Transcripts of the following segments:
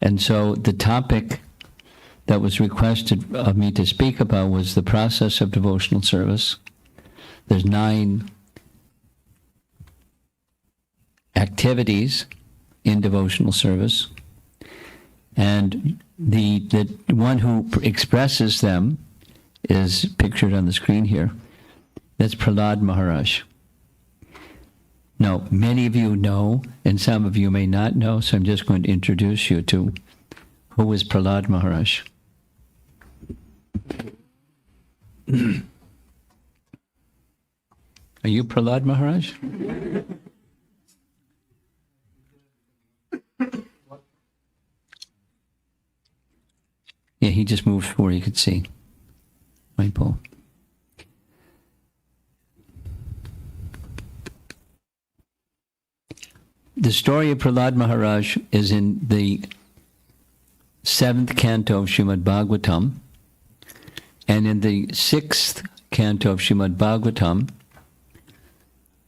And so the topic that was requested of me to speak about was the process of devotional service. There's 9 activities in devotional service, and the one who expresses them is pictured on the screen here. That's Prahlad Maharaj. Now, many of you know, and some of you may not know, so I'm just going to introduce you to who is Prahlad Maharaj. Are you Prahlad Maharaj? Yeah, he just moved forward, you could see. Right, Paul? The story of Prahlad Maharaj is in the 7th canto of Srimad Bhagavatam, and in the 6th canto of Srimad Bhagavatam,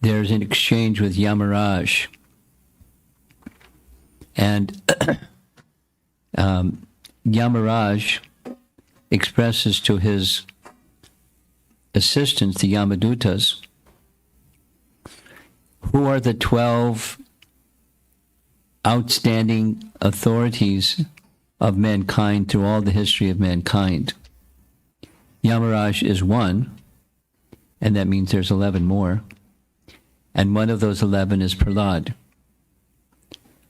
there's an exchange with Yamaraj. And Yamaraj expresses to his assistants, the Yamadutas, who are the 12 outstanding authorities of mankind through all the history of mankind. Yamaraj is one, and that means there's 11 more. And one of those 11 is Prahlad,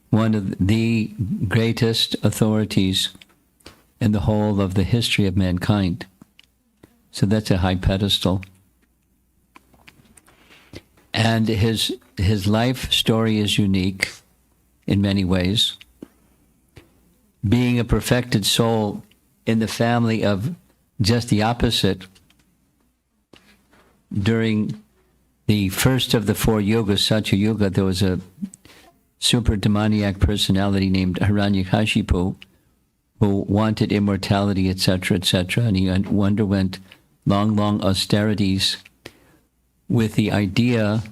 one of the greatest authorities in the whole of the history of mankind. So that's a high pedestal. And his life story is unique in many ways. Being a perfected soul in the family of just the opposite, during the first of the 4 yugas, Satya Yuga, there was a super demoniac personality named Hiranyakashipu who wanted immortality, etc., etc., and he underwent long austerities with the idea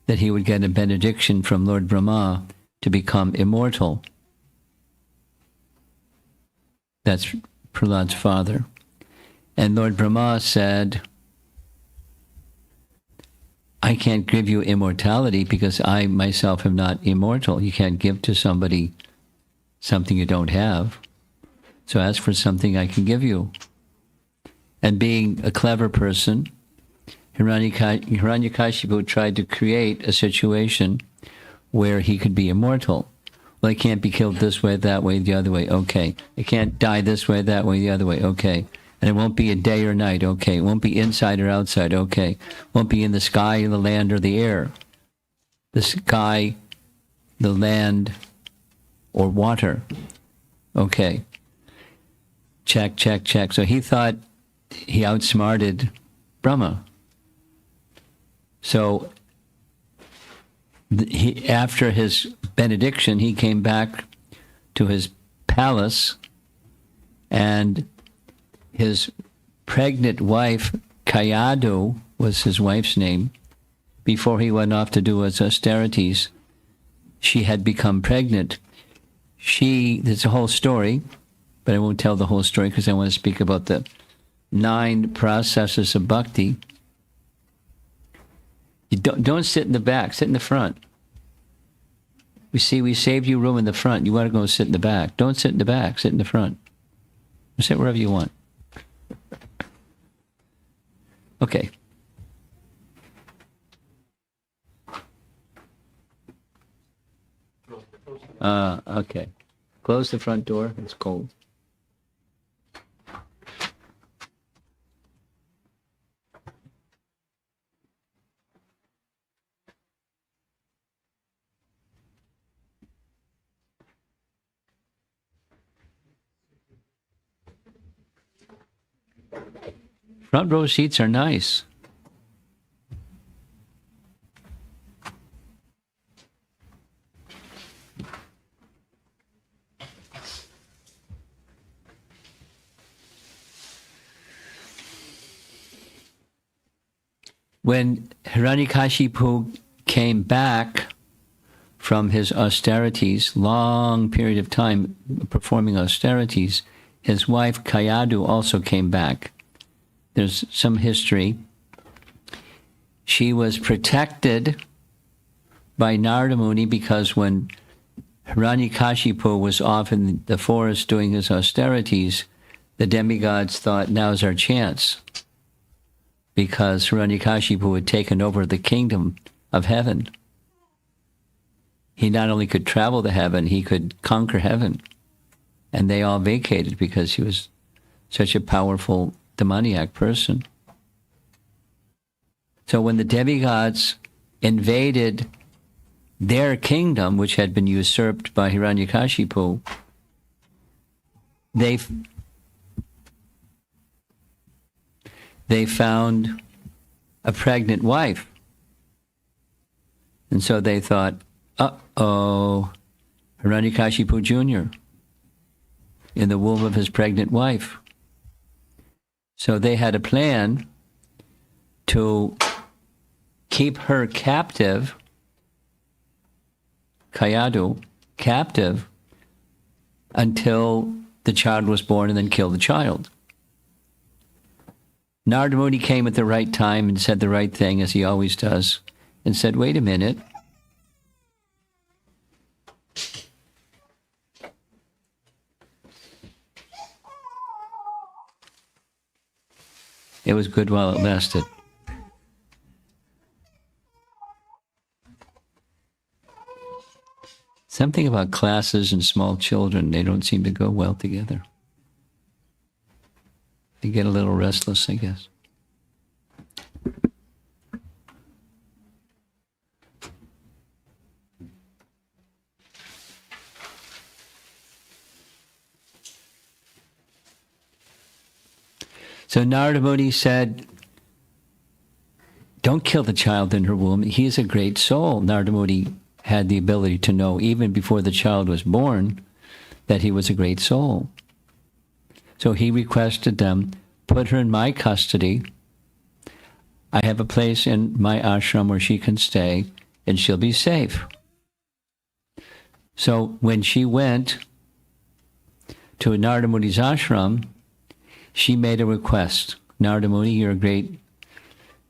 that he would get a benediction from Lord Brahma to become immortal. That's Prahlad's father. And Lord Brahma said, I can't give you immortality because I myself am not immortal. You can't give to somebody something you don't have. So ask for something I can give you. And being a clever person, Hiranyakashipu tried to create a situation where he could be immortal. Well, I can't be killed this way, that way, the other way. Okay. I can't die this way, that way, the other way. Okay. And it won't be a day or night. Okay. It won't be inside or outside. Okay. It won't be in the sky, the land, or the air. The sky, the land, or water. Okay. Check, check, check. So he thought he outsmarted Brahma. So after his benediction, he came back to his palace, and his pregnant wife, Kayadu was his wife's name, before he went off to do his austerities, she had become pregnant. There's a whole story, but I won't tell the whole story because I want to speak about the 9 processes of bhakti. You don't sit in the back, sit in the front. We saved you room in the front. You want to go sit in the back. Don't sit in the back, sit in the front. Sit wherever you want. Okay. Okay. Close the front door. It's cold. Front row seats are nice. When Hiranyakashipu came back from his austerities, long period of time performing austerities, his wife Kayadu also came back. There's some history. She was protected by Narada Muni because when Hiranyakashipu was off in the forest doing his austerities, the demigods thought, now's our chance, because Hiranyakashipu had taken over the kingdom of heaven. He not only could travel to heaven, he could conquer heaven. And they all vacated because he was such a powerful demoniac person. So when the demigods invaded their kingdom, which had been usurped by Hiranyakashipu, they found a pregnant wife. And so they thought, uh-oh, Hiranyakashipu Jr. in the womb of his pregnant wife. So they had a plan to keep her captive, Kayadu, captive, until the child was born, and then kill the child. Narada Muni came at the right time and said the right thing, as he always does, and said, wait a minute. It was good while it lasted. Something about classes and small children, they don't seem to go well together. They get a little restless, I guess. So Narada Muni said, don't kill the child in her womb. He is a great soul. Narada Muni had the ability to know, even before the child was born, that he was a great soul. So he requested them, put her in my custody. I have a place in my ashram where she can stay, and she'll be safe. So when she went to Narada Muni's ashram, she made a request. Narada Muni, you're a great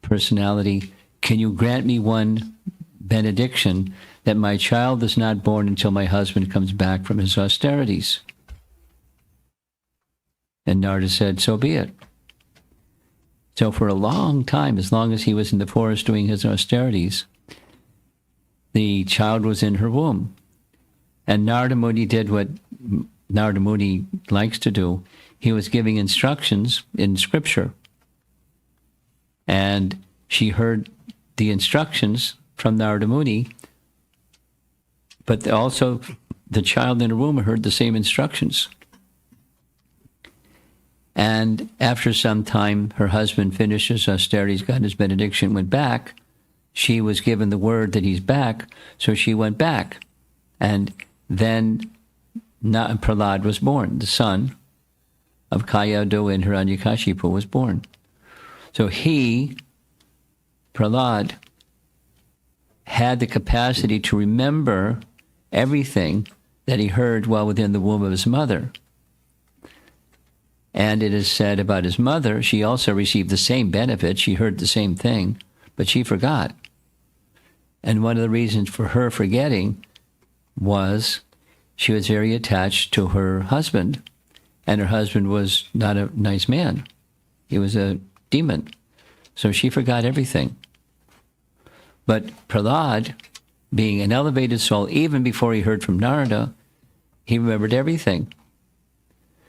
personality. Can you grant me one benediction that my child is not born until my husband comes back from his austerities? And Narada said, so be it. So for a long time, as long as he was in the forest doing his austerities, the child was in her womb. And Narada Muni did what Narada Muni likes to do. He was giving instructions in scripture. And she heard the instructions from Narada Muni, but also the child in her womb heard the same instructions. And after some time, her husband finished his austerities, got his benediction, went back. She was given the word that he's back, so she went back. And then Prahlad was born, the son of Kayadu and Hiranyakashipu was born. So he, Prahlad, had the capacity to remember everything that he heard while within the womb of his mother. And it is said about his mother, she also received the same benefit. She heard the same thing, but she forgot. And one of the reasons for her forgetting was she was very attached to her husband, and her husband was not a nice man. He was a demon. So she forgot everything. But Prahlad, being an elevated soul, even before he heard from Narada, he remembered everything.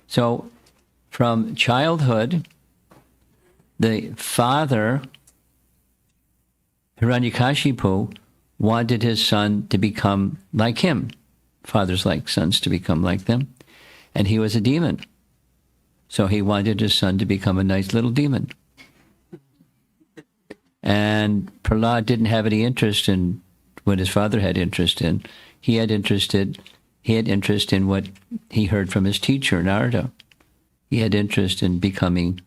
So from childhood, the father, Hiranyakashipu, wanted his son to become like him. Fathers like sons to become like them. And he was a demon. So he wanted his son to become a nice little demon. And Prahlad didn't have any interest in what his father had interest in. He had interest in what he heard from his teacher, Narada. He had interest in becoming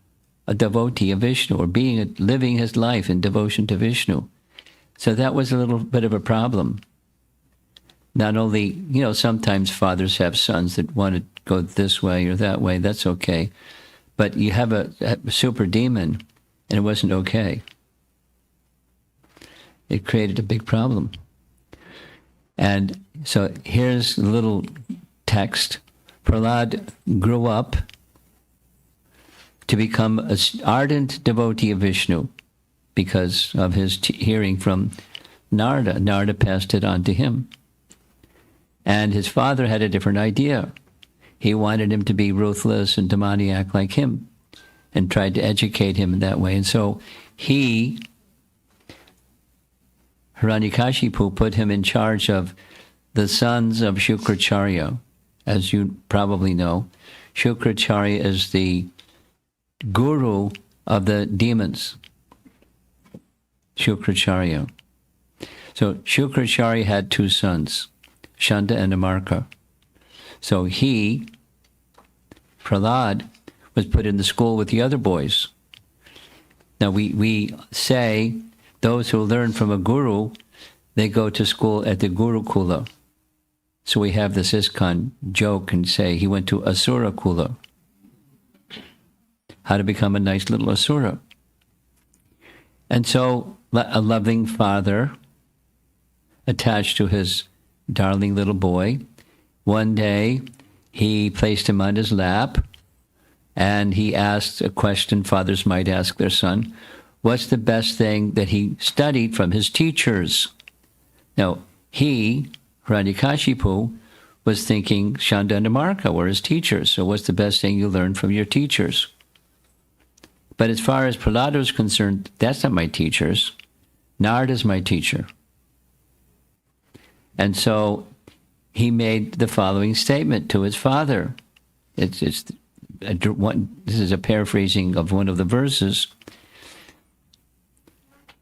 a devotee of Vishnu, or living his life in devotion to Vishnu. So that was a little bit of a problem. Not only, sometimes fathers have sons that want to go this way or that way. That's okay. But you have a super demon, and it wasn't okay. It created a big problem. And so here's a little text. Prahlad grew up to become an ardent devotee of Vishnu because of his hearing from Narada. Narada passed it on to him. And his father had a different idea. He wanted him to be ruthless and demoniac like him and tried to educate him in that way. And so Hiranyakashipu, put him in charge of the sons of Shukracharya. As you probably know, Shukracharya is the guru of the demons. Shukracharya. So Shukracharya had two sons, Shanta and Amarka. So Prahlad, was put in the school with the other boys. Now we say those who learn from a guru, they go to school at the Gurukula. So we have this ISKCON joke and say he went to Asura Kula. How to become a nice little Asura. And so a loving father attached to his darling little boy, one day he placed him on his lap and he asked a question fathers might ask their son. What's the best thing that he studied from his teachers? Now, Hiranyakashipu, was thinking Shanta and Amarka were his teachers. So what's the best thing you learned from your teachers? But as far as Prahlad was concerned, that's not my teachers. Narada's my teacher. And so he made the following statement to his father. This is a paraphrasing of one of the verses.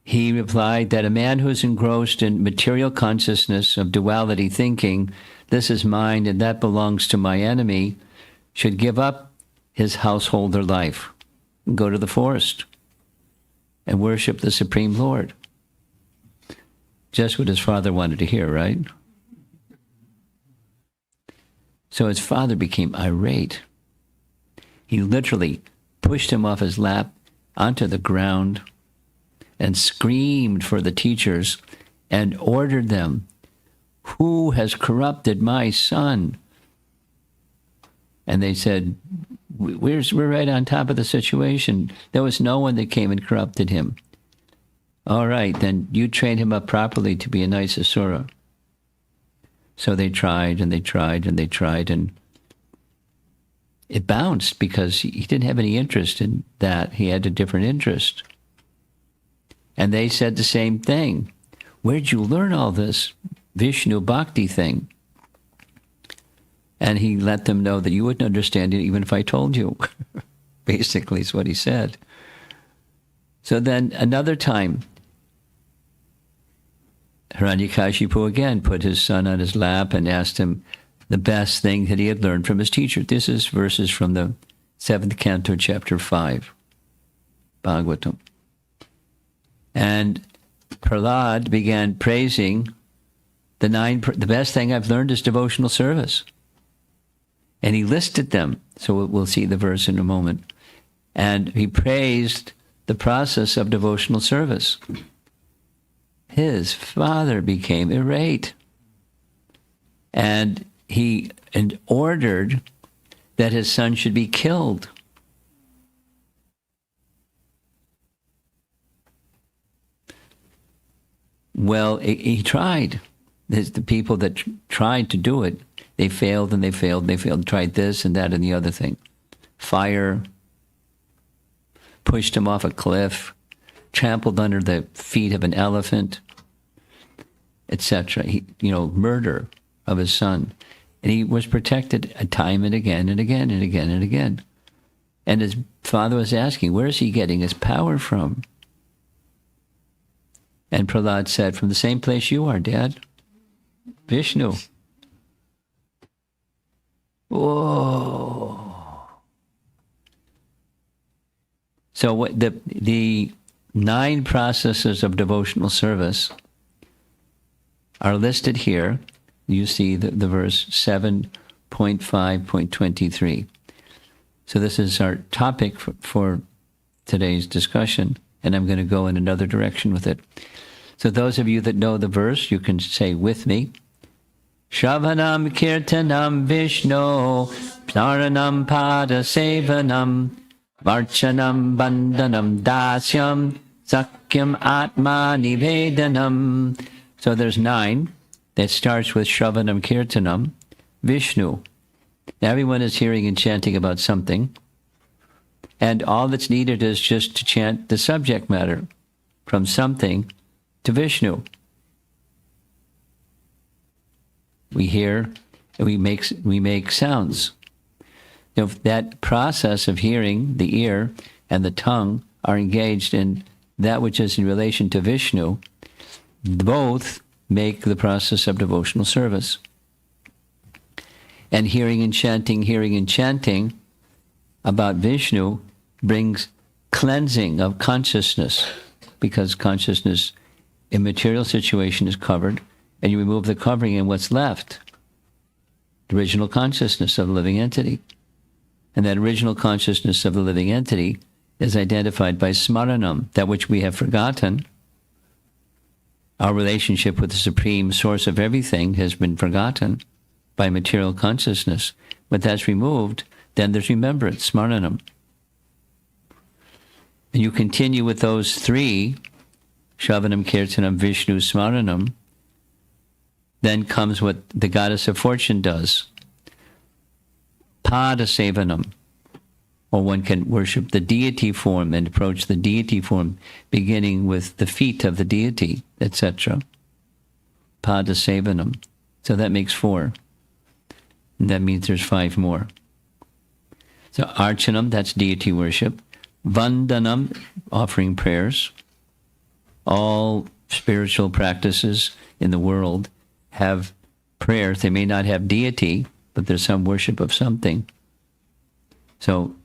He replied that a man who's engrossed in material consciousness of duality thinking, this is mine and that belongs to my enemy, should give up his householder life and go to the forest and worship the Supreme Lord. Just what his father wanted to hear, right? So his father became irate. He literally pushed him off his lap onto the ground and screamed for the teachers and ordered them, who has corrupted my son? And they said, we're right on top of the situation. There was no one that came and corrupted him. All right, then you train him up properly to be a nice Asura. So they tried and they tried and they tried, and it bounced because he didn't have any interest in that. He had a different interest. And they said the same thing. Where'd you learn all this Vishnu Bhakti thing? And he let them know that you wouldn't understand it even if I told you. Basically, is what he said. So then another time, Hiranyakashipu again put his son on his lap and asked him the best thing that he had learned from his teacher. This is verses from the 7th canto, chapter 5, Bhagavatam. And Prahlad began praising the best thing I've learned is devotional service. And he listed them, so we'll see the verse in a moment. And he praised the process of devotional service. His father became irate. And he ordered that his son should be killed. Well, he tried. The people that tried to do it, they failed and they failed and they failed. Tried this and that and the other thing. Fire, pushed him off a cliff, trampled under the feet of an elephant, etc. Murder of his son. And he was protected time and again and again and again and again. And his father was asking, where is he getting his power from? And Prahlad said, from the same place you are, Dad. Vishnu. Whoa. So what the 9 processes of devotional service are listed here. you see the verse 7.5.23. So this is our topic for today's discussion, and I'm going to go in another direction with it. So those of you that know the verse, you can say with me, Shravanam Kirtanam Vishno Pnaranam Pada Sevanam Varchanam Bandhanam Dasyam Sakyam Atma Nivedanam. So there's 9 that starts with Shravanam Kirtanam Vishnu. Now everyone is hearing and chanting about something, and all that's needed is just to chant the subject matter from something to Vishnu. We hear, we make sounds. You know, that process of hearing, the ear and the tongue are engaged in that which is in relation to Vishnu. Both make the process of devotional service. And hearing and chanting about Vishnu brings cleansing of consciousness, because consciousness in material situation is covered, and you remove the covering, and what's left? The original consciousness of the living entity. And that original consciousness of the living entity is identified by smaranam, that which we have forgotten. Our relationship with the supreme source of everything has been forgotten by material consciousness. But that's removed, then there's remembrance, smaranam. And you continue with those 3, Shravanam, Kirtanam, Vishnu, Smaranam. Then comes what the goddess of fortune does. Pada Sevanam. Or one can worship the deity form and approach the deity form, beginning with the feet of the deity, etc. Pada Sevanam. So that makes 4. And that means there's 5 more. So Archanam, that's deity worship. Vandanam, offering prayers. All spiritual practices in the world have prayers. They may not have deity, but there's some worship of something. So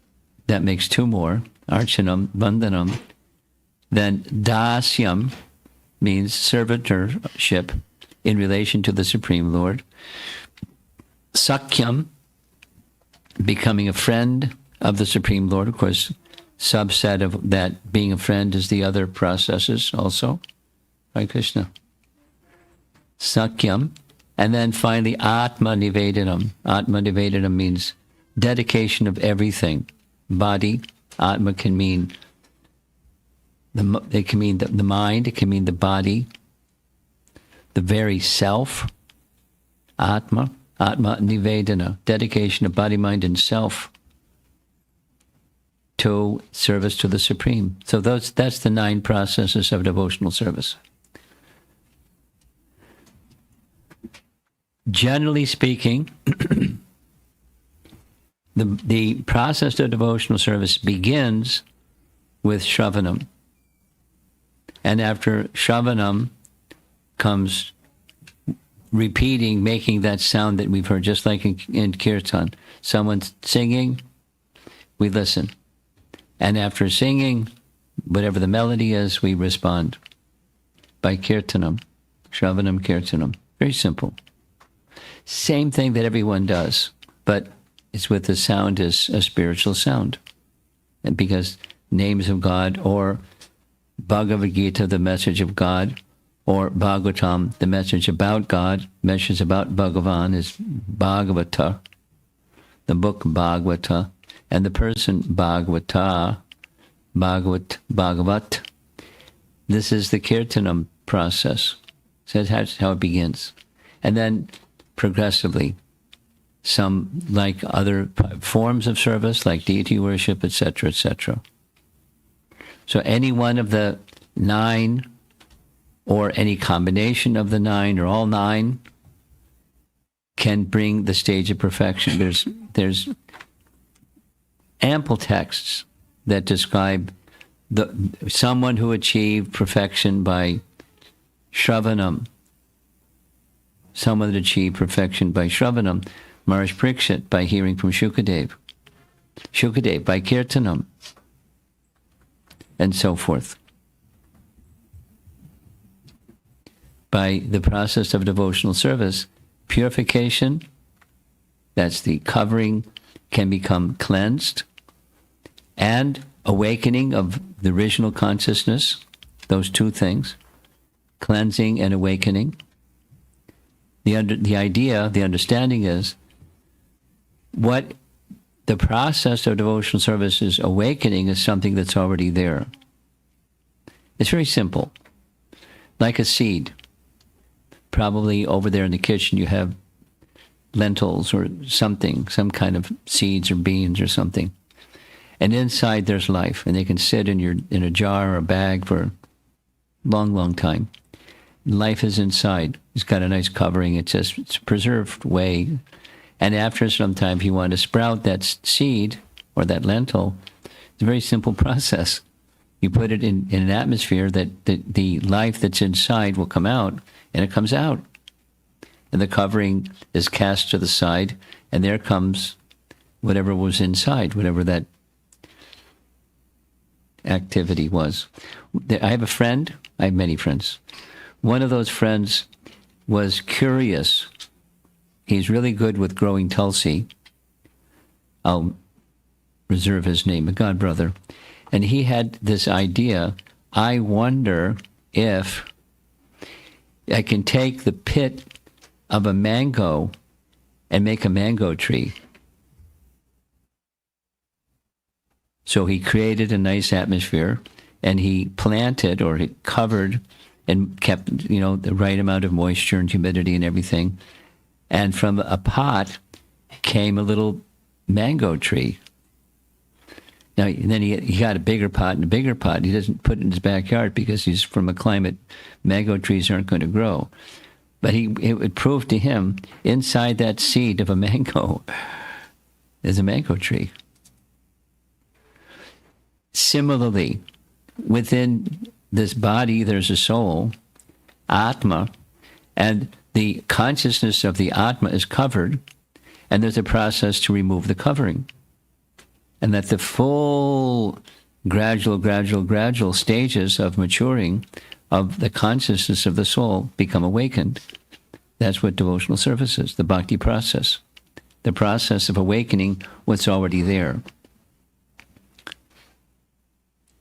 that makes 2 more. Archanam, Vandanam. Then Dasyam means servitorship in relation to the Supreme Lord. Sakyam, becoming a friend of the Supreme Lord. Of course, subset of that being a friend is the other processes also. Hare Krishna. Sakyam. And then finally, Atma Nivedanam. Atma Nivedanam means dedication of everything. Body. Atma can mean the mind. It can mean the body. The very self. Atma. Atma Nivedana. Dedication of body, mind, and self to service to the Supreme. So that's the 9 processes of devotional service. Generally speaking, the process of devotional service begins with Shravanam. And after Shravanam comes repeating, making that sound that we've heard, just like in Kirtan. Someone's singing, we listen. And after singing, whatever the melody is, we respond by Kirtanam, Shravanam Kirtanam. Very simple. Same thing that everyone does, but it's with the sound as a spiritual sound. And because names of God, or Bhagavad Gita, the message of God, or Bhagavatam, the message about God, message about Bhagavan is Bhagavata, the book Bhagavata, and the person Bhagavata, Bhagavat. This is the Kirtanam process. So that's how it begins. And then progressively, some like other forms of service, like deity worship, etc., etc. So any one of the 9, or any combination of the 9, or all 9, can bring the stage of perfection. There's ample texts that describe someone who achieved perfection by Shravanam. Someone that achieved perfection by Shravanam. Maharaj Parikshit by hearing from Shukadev. Shukadev by Kirtanam. And so forth. By the process of devotional service, purification, that's the covering, can become cleansed, and awakening of the original consciousness, those two things, cleansing and awakening. The idea, the understanding is what the process of devotional service is awakening is something that's already there. It's very simple. Like a seed. Probably over there in the kitchen you have lentils or something, some kind of seeds or beans or something. And inside there's life, and they can sit in a jar or a bag for a long, long time. Life is inside. It's got a nice covering. It's a preserved way. And after some time, if you want to sprout that seed or that lentil, it's a very simple process. You put it in an atmosphere that the life that's inside will come out, and it comes out. And the covering is cast to the side, and there comes whatever was inside, whatever that activity was. I have a friend. I have many friends. One of those friends was curious. He's really good with growing Tulsi. I'll reserve his name, a god brother. And he had this idea, I wonder if I can take the pit of a mango and make a mango tree. So he created a nice atmosphere, and he planted, or he covered and kept, the right amount of moisture and humidity and everything. And from a pot came a little mango tree. Now, and then he got a bigger pot and a bigger pot. He doesn't put it in his backyard because he's from a climate mango trees aren't going to grow. But it proved to him, inside that seed of a mango is a mango tree. Similarly, within this body, there's a soul, Atma, and the consciousness of the Atma is covered, and there's a process to remove the covering. And that the full gradual stages of maturing of the consciousness of the soul become awakened. That's what devotional service is, the Bhakti process. The process of awakening what's already there.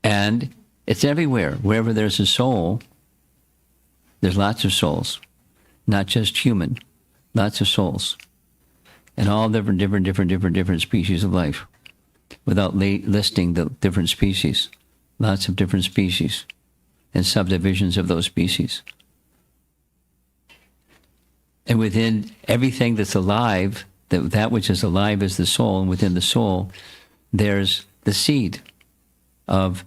And it's everywhere. Wherever there's a soul, there's lots of souls. Not just human, lots of souls. And all different species of life. Without listing the different species. Lots of different species. And subdivisions of those species. And within everything that's alive, that which is alive is the soul, and within the soul, there's the seed of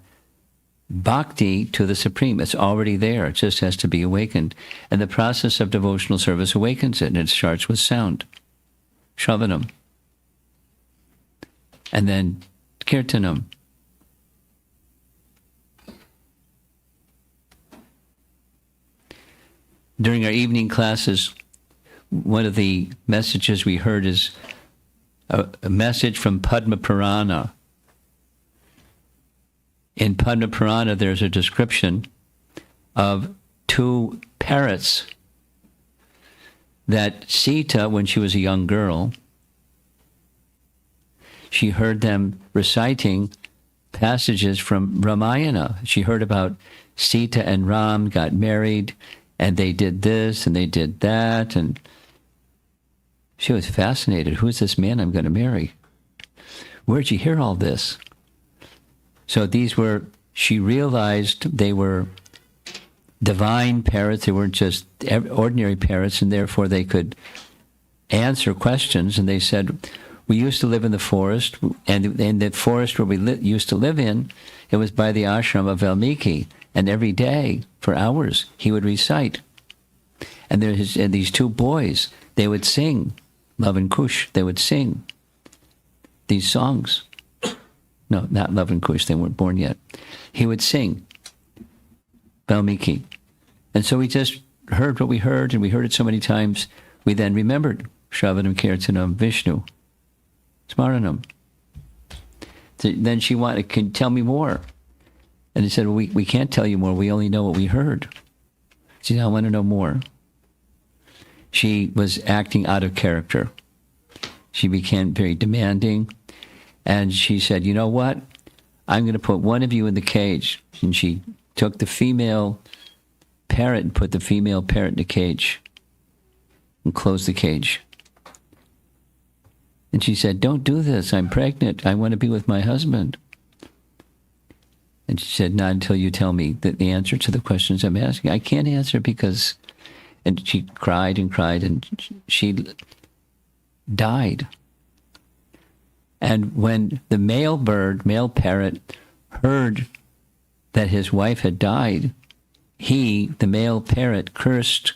Bhakti to the Supreme. It's already there. It just has to be awakened. And the process of devotional service awakens it, and it starts with sound. Shravanam. And then Kirtanam. During our evening classes, one of the messages we heard is a message from Padma Purana. In Padma Purana, there's a description of two parrots that Sita, when she was a young girl, she heard them reciting passages from Ramayana. She heard about Sita and Ram got married, and they did this, and they did that, and she was fascinated. Who's this man I'm going to marry? Where'd you hear all this? So she realized they were divine parrots. They weren't just ordinary parrots, and therefore they could answer questions. And they said, we used to live in the forest, and in the forest where we used to live in, it was by the ashram of Valmiki. And every day, for hours, he would recite. And these two boys, they would sing, Love and Kush, they would sing these songs. No, not Love and Kush, they weren't born yet. He would sing Valmiki. And so we just heard what we heard, and we heard it so many times, we then remembered Shravanam, Kirtanam, Vishnu, Smaranam. So then she wanted, can tell me more. And he said, well, we can't tell you more, we only know what we heard. She said, I want to know more. she was acting out of character. She became very demanding, and she said, you know what? I'm going to put one of you in the cage. And she took the female parrot and put the female parrot in the cage and closed the cage. And she said, don't do this. I'm pregnant. I want to be with my husband. And she said, not until you tell me the answer to the questions I'm asking. I can't answer because... And she cried and cried, and she died. And when the male parrot, heard that his wife had died, he, the male parrot, cursed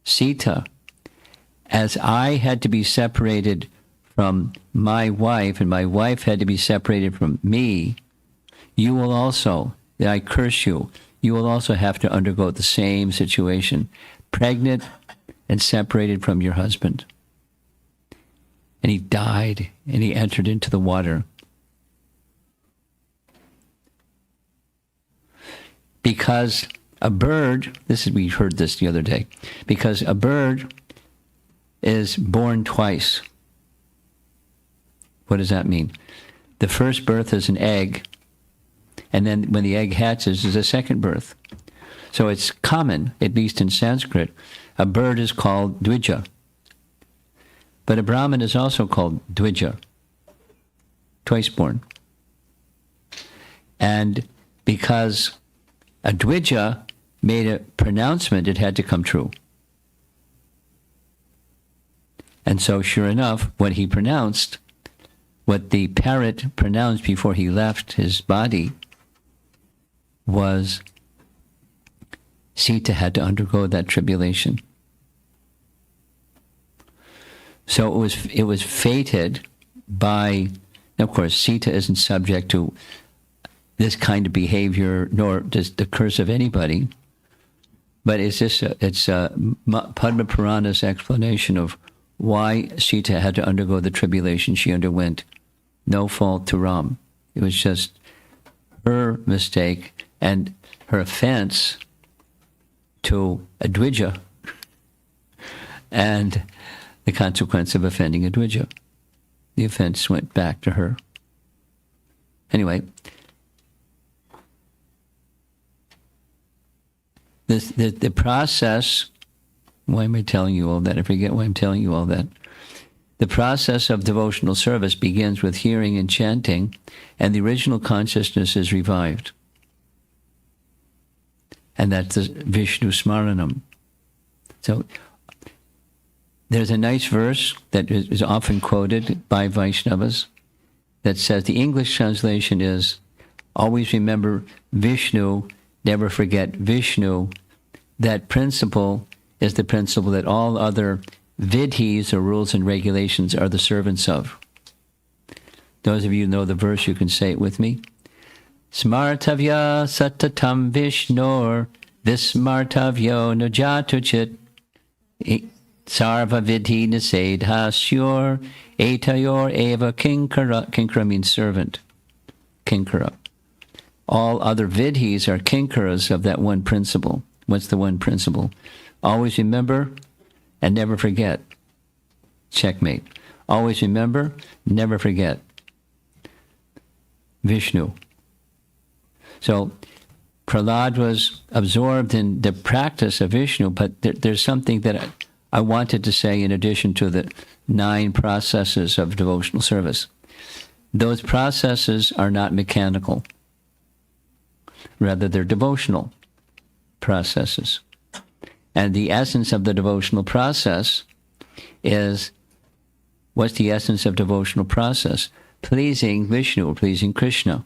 Sita. As I had to be separated from my wife, and my wife had to be separated from me, you will also, I curse you, you will also have to undergo the same situation, pregnant and separated from your husband. And he died, and he entered into the water. Because a bird, we heard this the other day, because a bird is born twice. What does that mean? The first birth is an egg, and then when the egg hatches is a second birth. So it's common, at least in Sanskrit, a bird is called Dvija. But a Brahmin is also called Dvija, twice born. And because a Dvija made a pronouncement, it had to come true. And so sure enough, what he pronounced, what the parrot pronounced before he left his body, was Sita had to undergo that tribulation. So it was fated by, of course, Sita isn't subject to this kind of behavior, nor does the curse of anybody. But it's Padma Purana's explanation of why Sita had to undergo the tribulation she underwent. No fault to Ram. It was just her mistake and her offense to a Dvija, and the consequence of offending a Dvija. The offense went back to her. Anyway, the process, why am I telling you all that? I forget why I'm telling you all that. The process of devotional service begins with hearing and chanting, and the original consciousness is revived. And that's the Vishnu Smaranam. So there's a nice verse that is often quoted by Vaishnavas that says, the English translation is, always remember Vishnu, never forget Vishnu. That principle is the principle that all other vidhis, or rules and regulations, are the servants of. Those of you who know the verse, you can say it with me. Smartavya satatam vishnor vismartavyo nujatuchit sarva vidhi nisedhasyor etayor eva kinkara. Kinkara means servant. Kinkara. All other vidhis are kinkaras of that one principle. What's the one principle? Always remember and never forget. Checkmate. Always remember, never forget. Vishnu. So Prahlad was absorbed in the practice of Vishnu, but there's something that I wanted to say in addition to the 9 processes of devotional service. Those processes are not mechanical. Rather, they're devotional processes. And the essence of the devotional process is, what's the essence of devotional process? Pleasing Vishnu, pleasing Krishna.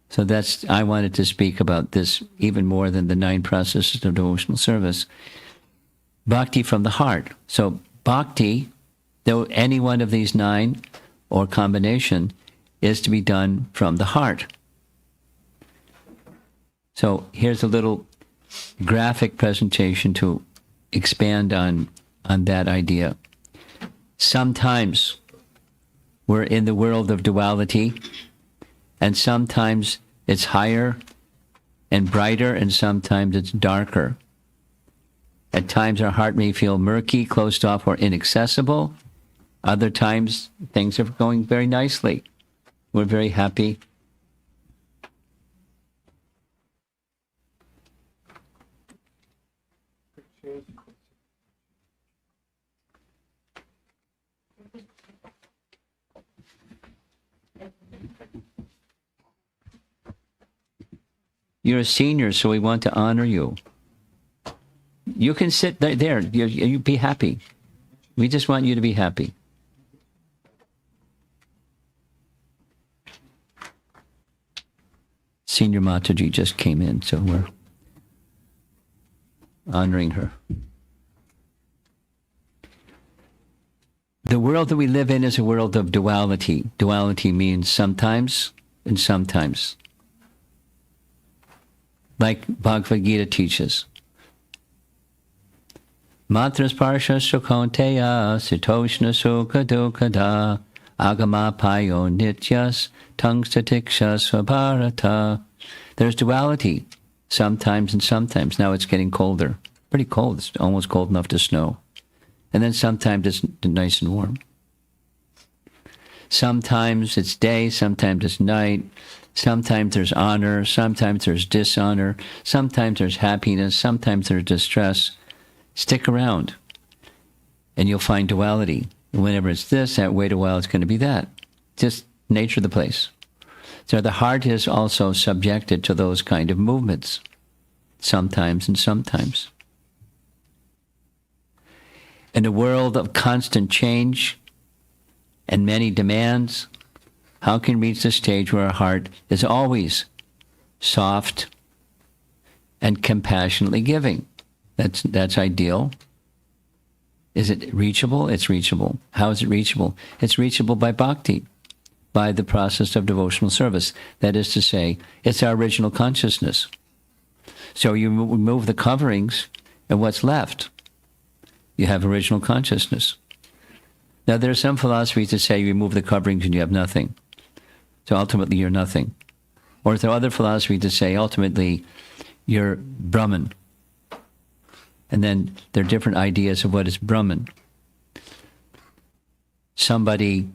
So I wanted to speak about this even more than the 9 processes of devotional service. Bhakti from the heart. So bhakti, though any one of these 9 or combination, is to be done from the heart. So here's a little graphic presentation to expand on that idea. Sometimes we're in the world of duality, and sometimes it's higher and brighter, and sometimes it's darker. At times our heart may feel murky, closed off, or inaccessible. Other times things are going very nicely. We're very happy. You're a senior, so we want to honor you. You can sit there. You be happy. We just want you to be happy. Senior Mataji just came in, so we're honoring her. The world that we live in is a world of duality. Duality means sometimes and sometimes. Like Bhagavad Gita teaches. Matras parsha sukhanteya sitoshna sukha dukkada agama payo nityas tangstatiksha svabharata. There's duality, sometimes and sometimes. Now it's getting colder. Pretty cold. It's almost cold enough to snow. And then sometimes it's nice and warm. Sometimes it's day, sometimes it's night. Sometimes there's honor, sometimes there's dishonor, sometimes there's happiness, sometimes there's distress. Stick around, and you'll find duality. And whenever it's this, wait a while, it's going to be that. Just nature of the place. So the heart is also subjected to those kind of movements, sometimes and sometimes. In a world of constant change and many demands, how can we reach the stage where our heart is always soft and compassionately giving? That's ideal. Is it reachable? It's reachable. How is it reachable? It's reachable by bhakti, by the process of devotional service. That is to say, it's our original consciousness. So you remove the coverings, and what's left? You have original consciousness. Now, there are some philosophies that say you remove the coverings and you have nothing. So ultimately, you're nothing. Or there are other philosophies that say ultimately, you're Brahman. And then there are different ideas of what is Brahman. Somebody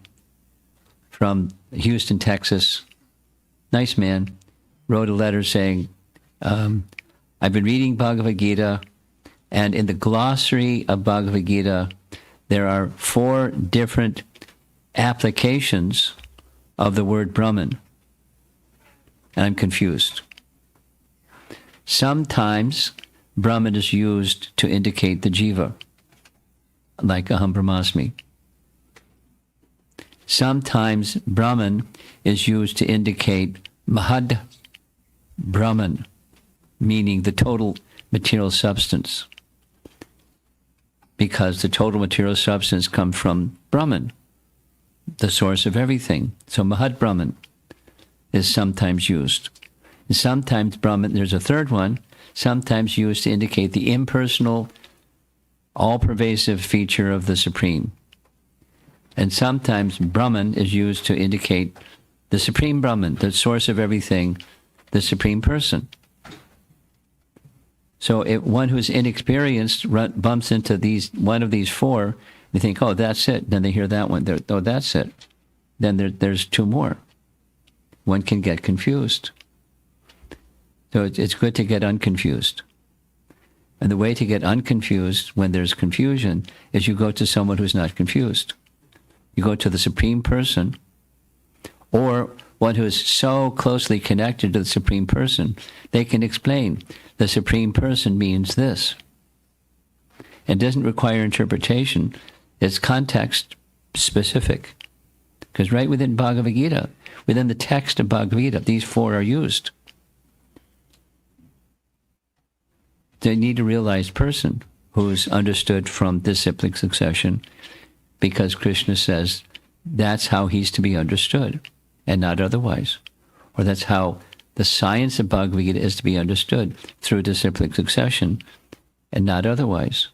from Houston, Texas, nice man, wrote a letter saying, I've been reading Bhagavad Gita, and in the glossary of Bhagavad Gita, there are 4 different applications of the word Brahman. And I'm confused. Sometimes Brahman is used to indicate the jiva, like Aham Brahmasmi. Sometimes Brahman is used to indicate Mahad Brahman, meaning the total material substance, because the total material substance comes from Brahman, the source of everything. So Mahad Brahman is sometimes used. And sometimes Brahman, there's a third one, sometimes used to indicate the impersonal, all-pervasive feature of the Supreme. And sometimes Brahman is used to indicate the Supreme Brahman, the source of everything, the Supreme Person. So if one who's inexperienced bumps into one of these 4, they think, oh, that's it. Then they hear that one. Oh, that's it. Then there's 2 more. One can get confused. So it's good to get unconfused. And the way to get unconfused when there's confusion is you go to someone who's not confused. You go to the Supreme Person, or one who is so closely connected to the Supreme Person, they can explain the Supreme Person means this. It doesn't require interpretation. It's context specific. Because right within Bhagavad Gita, within the text of Bhagavad Gita, these 4 are used. They need a realized person who's understood from disciplic succession, because Krishna says that's how he's to be understood and not otherwise. Or that's how the science of Bhagavad Gita is to be understood, through disciplic succession and not otherwise.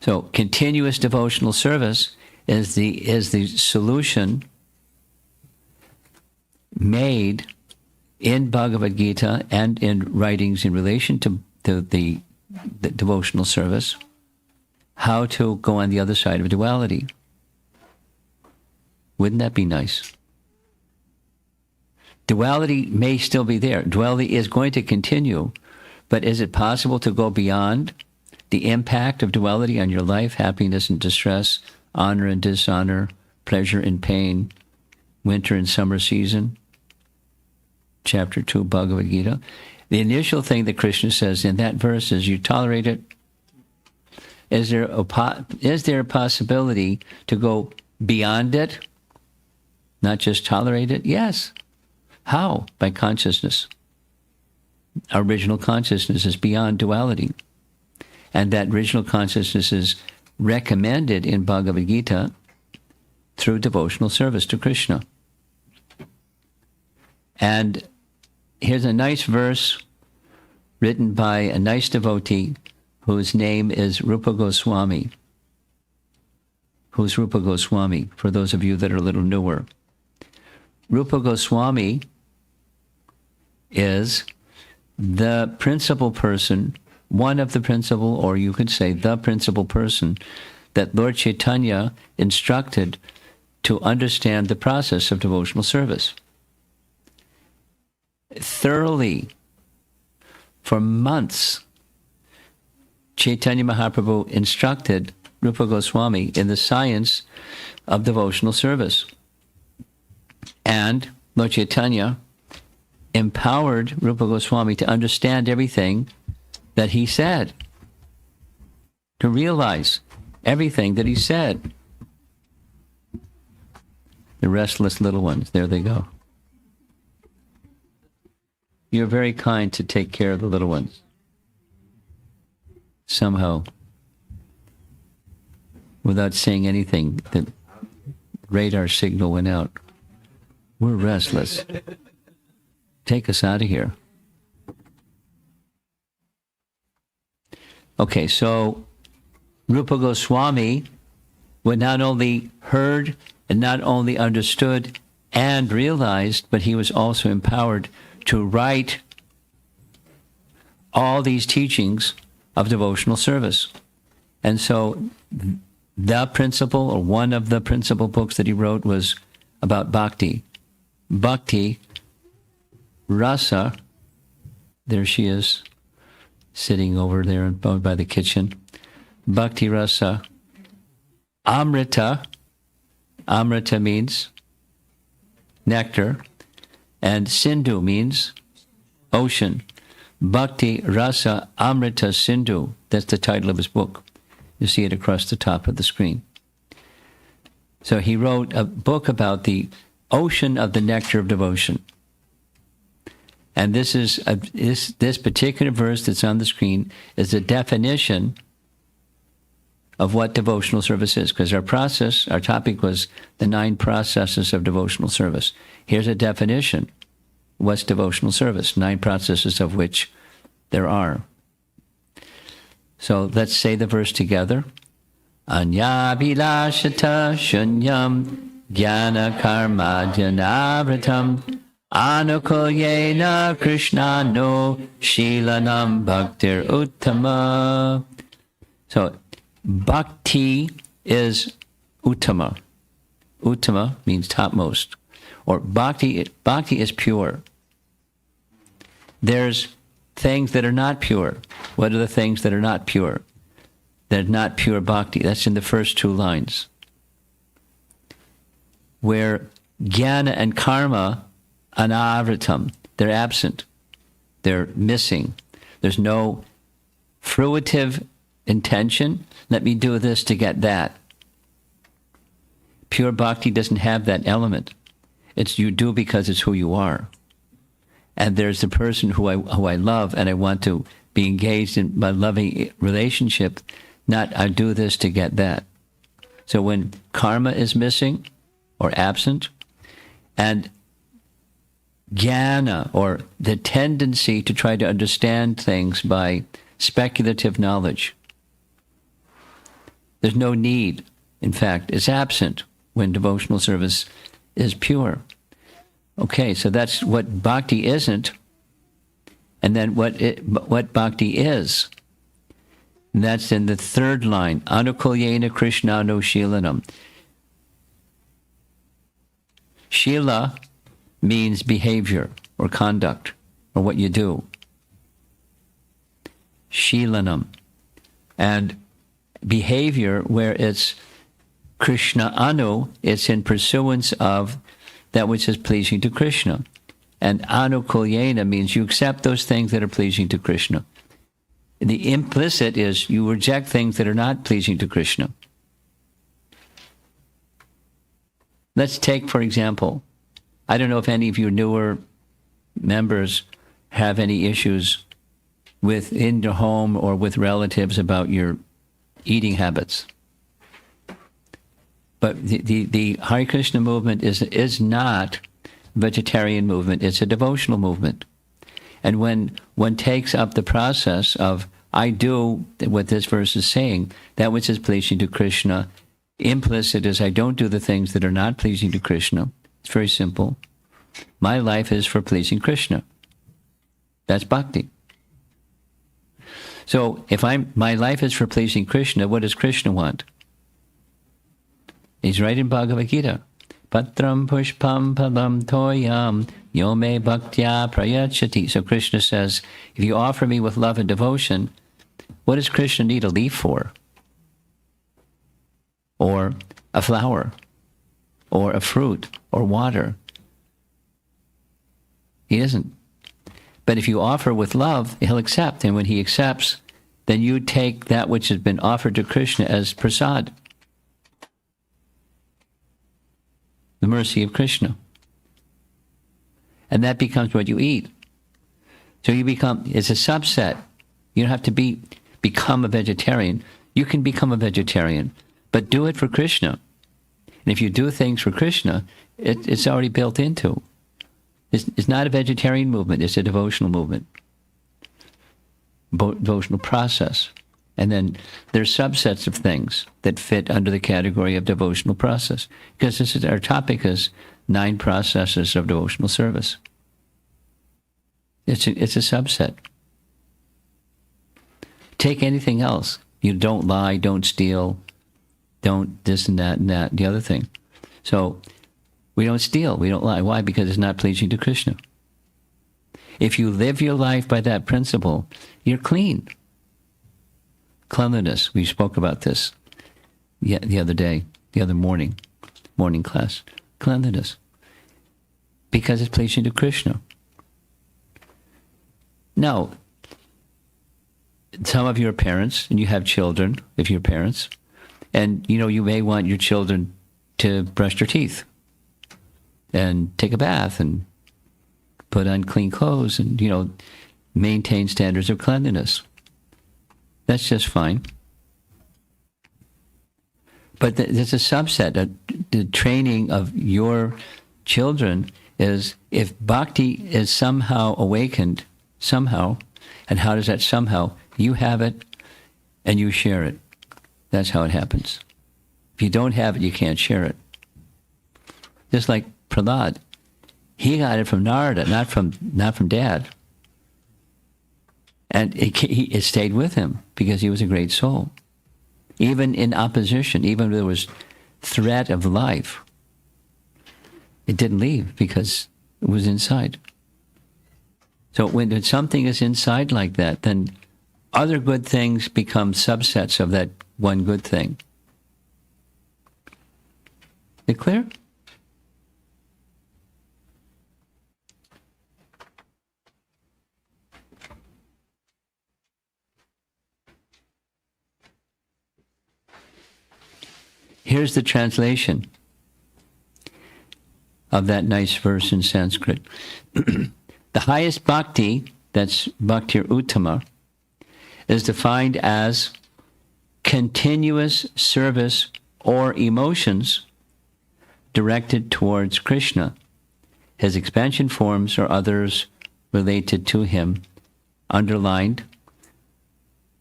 So continuous devotional service is the solution made in Bhagavad Gita and in writings in relation to the devotional service, how to go on the other side of duality. Wouldn't that be nice? Duality may still be there. Duality is going to continue, but is it possible to go beyond the impact of duality on your life, happiness and distress, honor and dishonor, pleasure and pain, winter and summer season? Chapter 2, Bhagavad Gita. The initial thing that Krishna says in that verse is, you tolerate it. Is there a possibility to go beyond it? Not just tolerate it? Yes. How? By consciousness. Our original consciousness is beyond duality. And that original consciousness is recommended in Bhagavad Gita through devotional service to Krishna. And here's a nice verse written by a nice devotee whose name is Rupa Goswami. Who's Rupa Goswami, for those of you that are a little newer? Rupa Goswami is the principal person, one of the principal, or you could say the principal person, that Lord Chaitanya instructed to understand the process of devotional service. Thoroughly, for months, Chaitanya Mahaprabhu instructed Rupa Goswami in the science of devotional service. And Lord Chaitanya empowered Rupa Goswami to understand everything that he said, to realize everything that he said. The restless little ones, there they go. You're very kind to take care of the little ones. Somehow, without saying anything, the radar signal went out. We're restless. Take us out of here. Okay, so Rupa Goswami would not only heard and not only understood and realized, but he was also empowered to write all these teachings of devotional service. And so the principle, or one of the principal books that he wrote, was about Bhakti. Bhakti Rasa, there she is, sitting over there by the kitchen. Bhakti Rasa Amrita. Amrita means nectar, and Sindhu means ocean. Bhakti Rasa Amrita Sindhu. That's the title of his book. You see it across the top of the screen. So he wrote a book about the ocean of the nectar of devotion. And this is this particular verse that's on the screen is a definition of what devotional service is, because our topic was the 9 processes of devotional service. Here's a definition. What's devotional service? 9 processes of which there are. So let's say the verse together. Anyabhilashata shunyam jnana karma janavritam anukulyena krishnano shilanam bhaktir uttama. So bhakti is uttama. Uttama means topmost. Or bhakti is pure. There's things that are not pure. What are the things that are not pure? They're not pure bhakti. That's in the first 2 lines. Where jnana and karma, anavritam, they're absent. They're missing. There's no fruitive intention. Let me do this to get that. Pure bhakti doesn't have that element. It's you do because it's who you are. And there's the person who I love and I want to be engaged in my loving relationship, not I do this to get that. So when karma is missing or absent, and jnana, or the tendency to try to understand things by speculative knowledge, there's no need. In fact, it's absent when devotional service is pure. Okay, so that's what bhakti isn't. And then what bhakti is. And that's in the third line. Anukulyena Krishnano Shilanam. Shila means behavior or conduct or what you do. Shilanam. And behavior where it's Krishna Anu, it's in pursuance of that which is pleasing to Krishna. And Anukulyena means you accept those things that are pleasing to Krishna. The implicit is you reject things that are not pleasing to Krishna. Let's take, for example, I don't know if any of your newer members have any issues within the home or with relatives about your eating habits. But the Hare Krishna movement is not a vegetarian movement, it's a devotional movement. And when one takes up the process of, I do what this verse is saying, that which is pleasing to Krishna, implicit is I don't do the things that are not pleasing to Krishna. It's very simple. My life is for pleasing Krishna. That's bhakti. So if my life is for pleasing Krishna, what does Krishna want? He's right in Bhagavad Gita. Patram pushpam palam toyam yome bhaktya prayachati. So Krishna says, if you offer me with love and devotion, what does Krishna need a leaf for? Or a flower? Or a fruit? Or water? He doesn't. But if you offer with love, he'll accept. And when he accepts, then you take that which has been offered to Krishna as prasad. The mercy of Krishna. And that becomes what you eat. So you become, it's a subset. You don't have to become a vegetarian. You can become a vegetarian, but do it for Krishna. And if you do things for Krishna, it's already built into. It's not a vegetarian movement, it's a devotional movement. Devotional process. And then there's subsets of things that fit under the category of devotional process. Because our topic is 9 processes of devotional service. It's a subset. Take anything else. You don't lie, don't steal, don't this and that, the other thing. So we don't steal, we don't lie. Why? Because it's not pleasing to Krishna. If you live your life by that principle, you're clean. Cleanliness, we spoke about this the other day, the other morning class. Cleanliness. Because it's pleasing to Krishna. Now, some of your parents, and you have children, if you're parents, and you may want your children to brush their teeth and take a bath and put on clean clothes and, maintain standards of cleanliness. That's just fine. But there's a subset. The training of your children is if bhakti is somehow awakened, somehow, and how does that somehow? You have it and you share it. That's how it happens. If you don't have it, you can't share it. Just like Prahlad. He got it from Narada, not from Dad. And it stayed with him because he was a great soul. Even in opposition, even when there was threat of life, it didn't leave because it was inside. So when something is inside like that, then other good things become subsets of that one good thing. Is it clear? Here's the translation of that nice verse in Sanskrit. The highest bhakti, that's bhaktir uttama, is defined as continuous service or emotions directed towards Krishna, his expansion forms or others related to him, underlined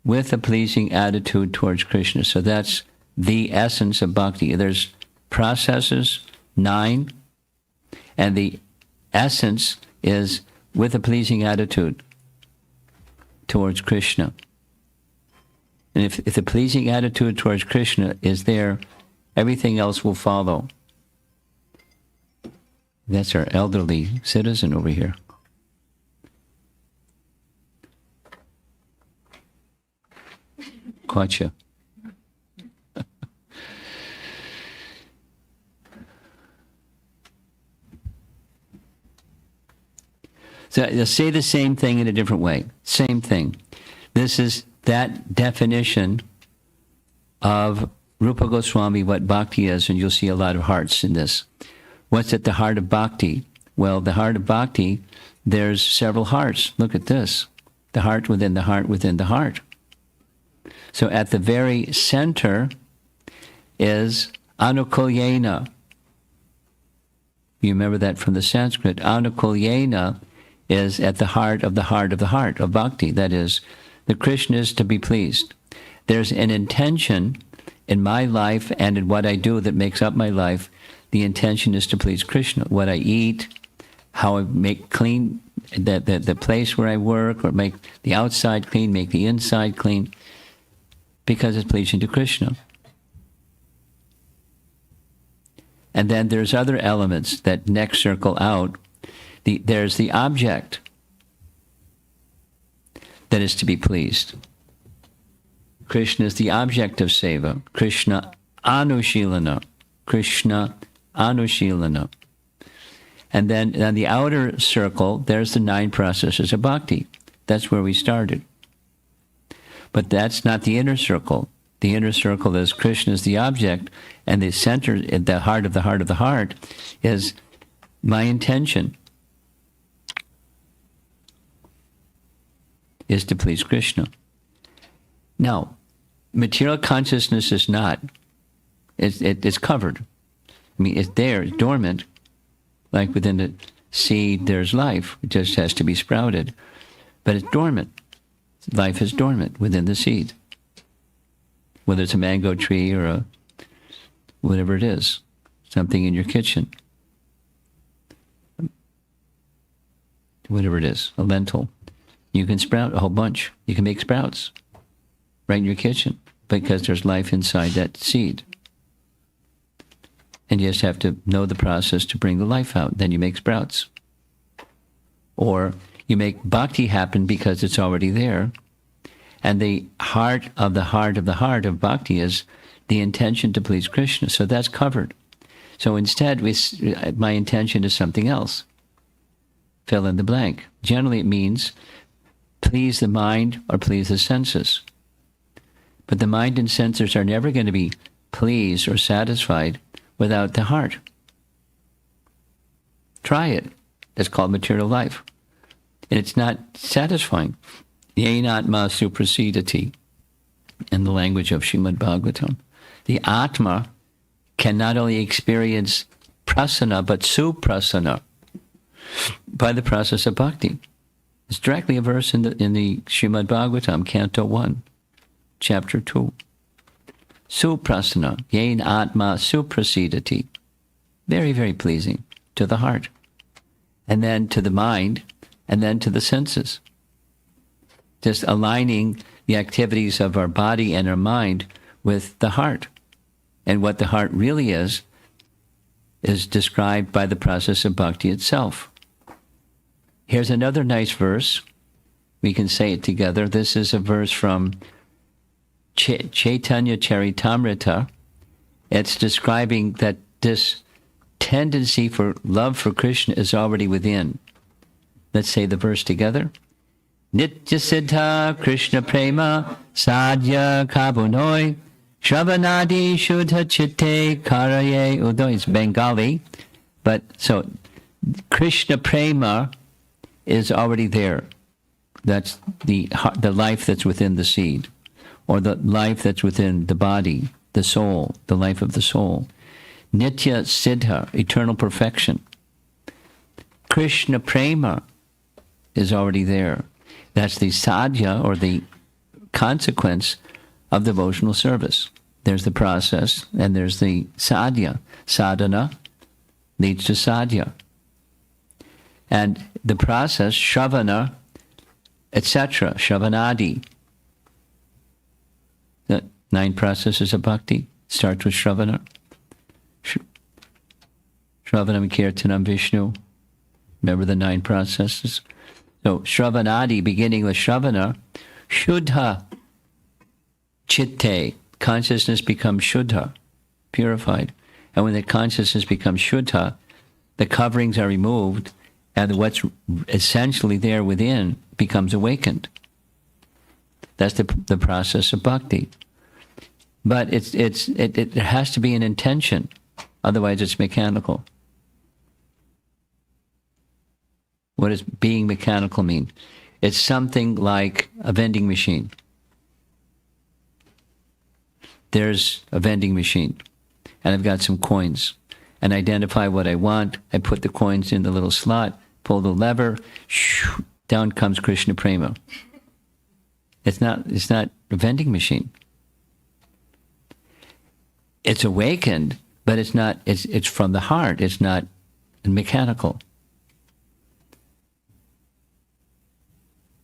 with a pleasing attitude towards Krishna. So that's the essence of bhakti. There's processes, 9, and the essence is with a pleasing attitude. towards Krishna. And if the pleasing attitude towards Krishna is there, everything else will follow. That's our elderly citizen over here. Gotcha. So they'll say the same thing in a different way. Same thing. This is that definition of Rupa Goswami, what bhakti is, and you'll see a lot of hearts in this. What's at the heart of bhakti? Well, the heart of bhakti, there's several hearts. Look at this. The heart within the heart within the heart. So at the very center is anukulyena. You remember that from the Sanskrit. Anukulyena is at the heart of the heart of the heart of bhakti. That is, the Krishna is to be pleased. There's an intention in my life and in what I do that makes up my life. The intention is to please Krishna. What I eat, how I make clean the place where I work, or make the outside clean, make the inside clean, because it's pleasing to Krishna. And then there's other elements that next circle out. There's the object that is to be pleased. Krishna is the object of seva. Krishna anushilana. Krishna anushilana. And then on the outer circle, there's the 9 processes of bhakti. That's where we started. But that's not the inner circle. The inner circle is Krishna is the object, and the center, the heart of the heart of the heart, is my intention is to please Krishna. Now, material consciousness is not. It's covered. I mean, it's there, it's dormant. Like within the seed, there's life. It just has to be sprouted. But it's dormant. Life is dormant within the seed. Whether it's a mango tree or whatever it is, something in your kitchen. Whatever it is, a lentil. You can sprout a whole bunch. You can make sprouts right in your kitchen because there's life inside that seed. And you just have to know the process to bring the life out. Then you make sprouts. Or you make bhakti happen because it's already there. And the heart of the heart of the heart of bhakti is the intention to please Krishna. So that's covered. So instead, my intention is something else. Fill in the blank. Generally, it means please the mind or please the senses. But the mind and senses are never going to be pleased or satisfied without the heart. Try it. That's called material life. And it's not satisfying. Yenatma suprasidati, in the language of Srimad Bhagavatam. The Atma can not only experience prasana, but suprasana by the process of bhakti. It's directly a verse in the Srimad Bhagavatam, Canto 1, Chapter 2. Suprasana, yen atma suprasidati. Very, very pleasing to the heart. And then to the mind, and then to the senses. Just aligning the activities of our body and our mind with the heart. And what the heart really is described by the process of bhakti itself. Here's another nice verse. We can say it together. This is a verse from Chaitanya Charitamrita. It's describing that this tendency for love for Krishna is already within. Let's say the verse together. Nitya Siddha Krishna Prema Sadhya Kabunoi Shravanadi Shuddha Chitte Karaye Udo. It's Bengali. But so Krishna Prema is already there. That's the life that's within the seed, or the life that's within the body, the soul, the life of the soul. Nitya Siddha, eternal perfection. Krishna Prema is already there. That's the sadhya, or the consequence of devotional service. There's the process, and there's the sadhya. Sadhana leads to sadhya. And the process, shravana, etc. Shravanadi. The 9 processes of bhakti starts with Shravana. Shravanam, Kirtanam, Vishnu. Remember the 9 processes? So Shravanadi, beginning with Shravana, Shuddha Chitte, consciousness becomes Shuddha, purified. And when the consciousness becomes Shuddha, the coverings are removed, and what's essentially there within becomes awakened. That's the process of bhakti. But it has to be an intention, otherwise it's mechanical. What does being mechanical mean? It's something like a vending machine. There's a vending machine, and I've got some coins, and I identify what I want. I put the coins in the little slot, pull the lever, shoo, down comes Krishna Prema. It's not a vending machine. It's awakened, but it's not. It's from the heart. It's not mechanical.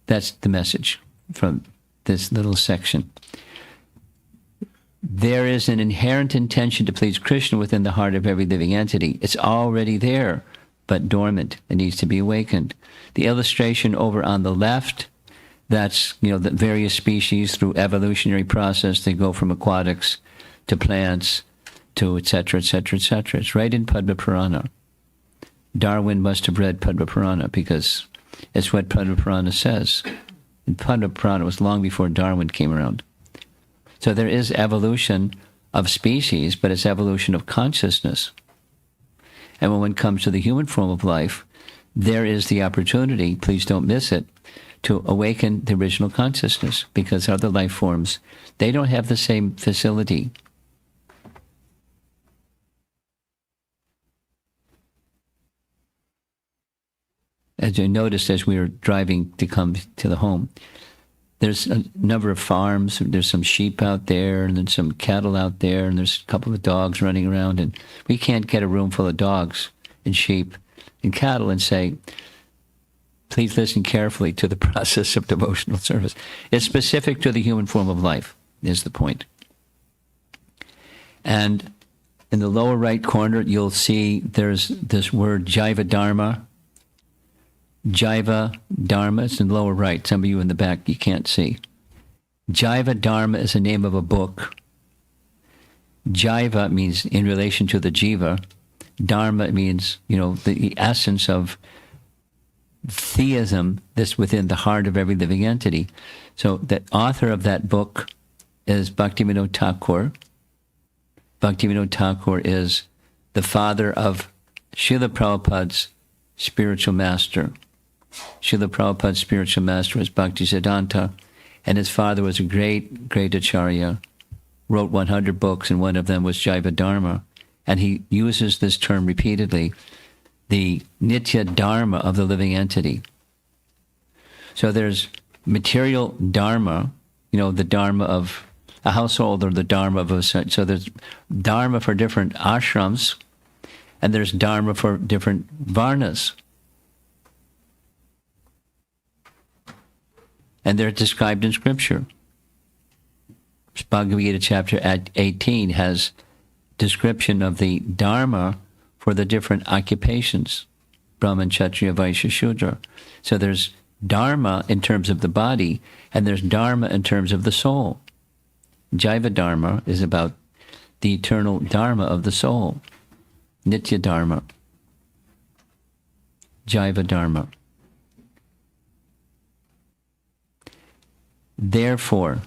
That's the message from this little section. There is an inherent intention to please Krishna within the heart of every living entity. It's already there, but dormant. It needs to be awakened. The illustration over on the left, that's, the various species through evolutionary process, they go from aquatics to plants to et cetera, et cetera, et cetera. It's right in Padma Purana. Darwin must have read Padma Purana because it's what Padma Purana says. And Padma Purana was long before Darwin came around. So there is evolution of species, but it's evolution of consciousness. And when one comes to the human form of life, there is the opportunity, please don't miss it, to awaken the original consciousness, because other life forms, they don't have the same facility. As you noticed as we were driving to come to the home, there's a number of farms, there's some sheep out there, and then some cattle out there, and there's a couple of dogs running around, and we can't get a room full of dogs and sheep and cattle and say, please listen carefully to the process of devotional service. It's specific to the human form of life, is the point. And in the lower right corner, you'll see there's this word Jaiva Dharma. Jaiva Dharma, it's in the lower right. Some of you in the back, you can't see. Jaiva Dharma is the name of a book. Jaiva means in relation to the jiva. Dharma means, the essence of theism that's within the heart of every living entity. So the author of that book is Bhaktivinoda Thakur. Bhaktivinoda Thakur is the father of Srila Prabhupada's spiritual master. Srila Prabhupada's spiritual master was Bhaktisiddhanta, and his father was a great, great acharya, wrote 100 books, and one of them was Jaiva Dharma. And he uses this term repeatedly, the Nitya Dharma of the living entity. So there's material Dharma, the Dharma of a household or the Dharma of a... So there's Dharma for different ashrams, and there's Dharma for different varnas. And they're described in Scripture. Bhagavad Gita chapter 18 has description of the Dharma for the different occupations, Brahman, Kshatriya, Vaishya, Shudra. So there's Dharma in terms of the body, and there's Dharma in terms of the soul. Jaiva Dharma is about the eternal Dharma of the soul. Nitya Dharma. Jaiva Dharma. Therefore,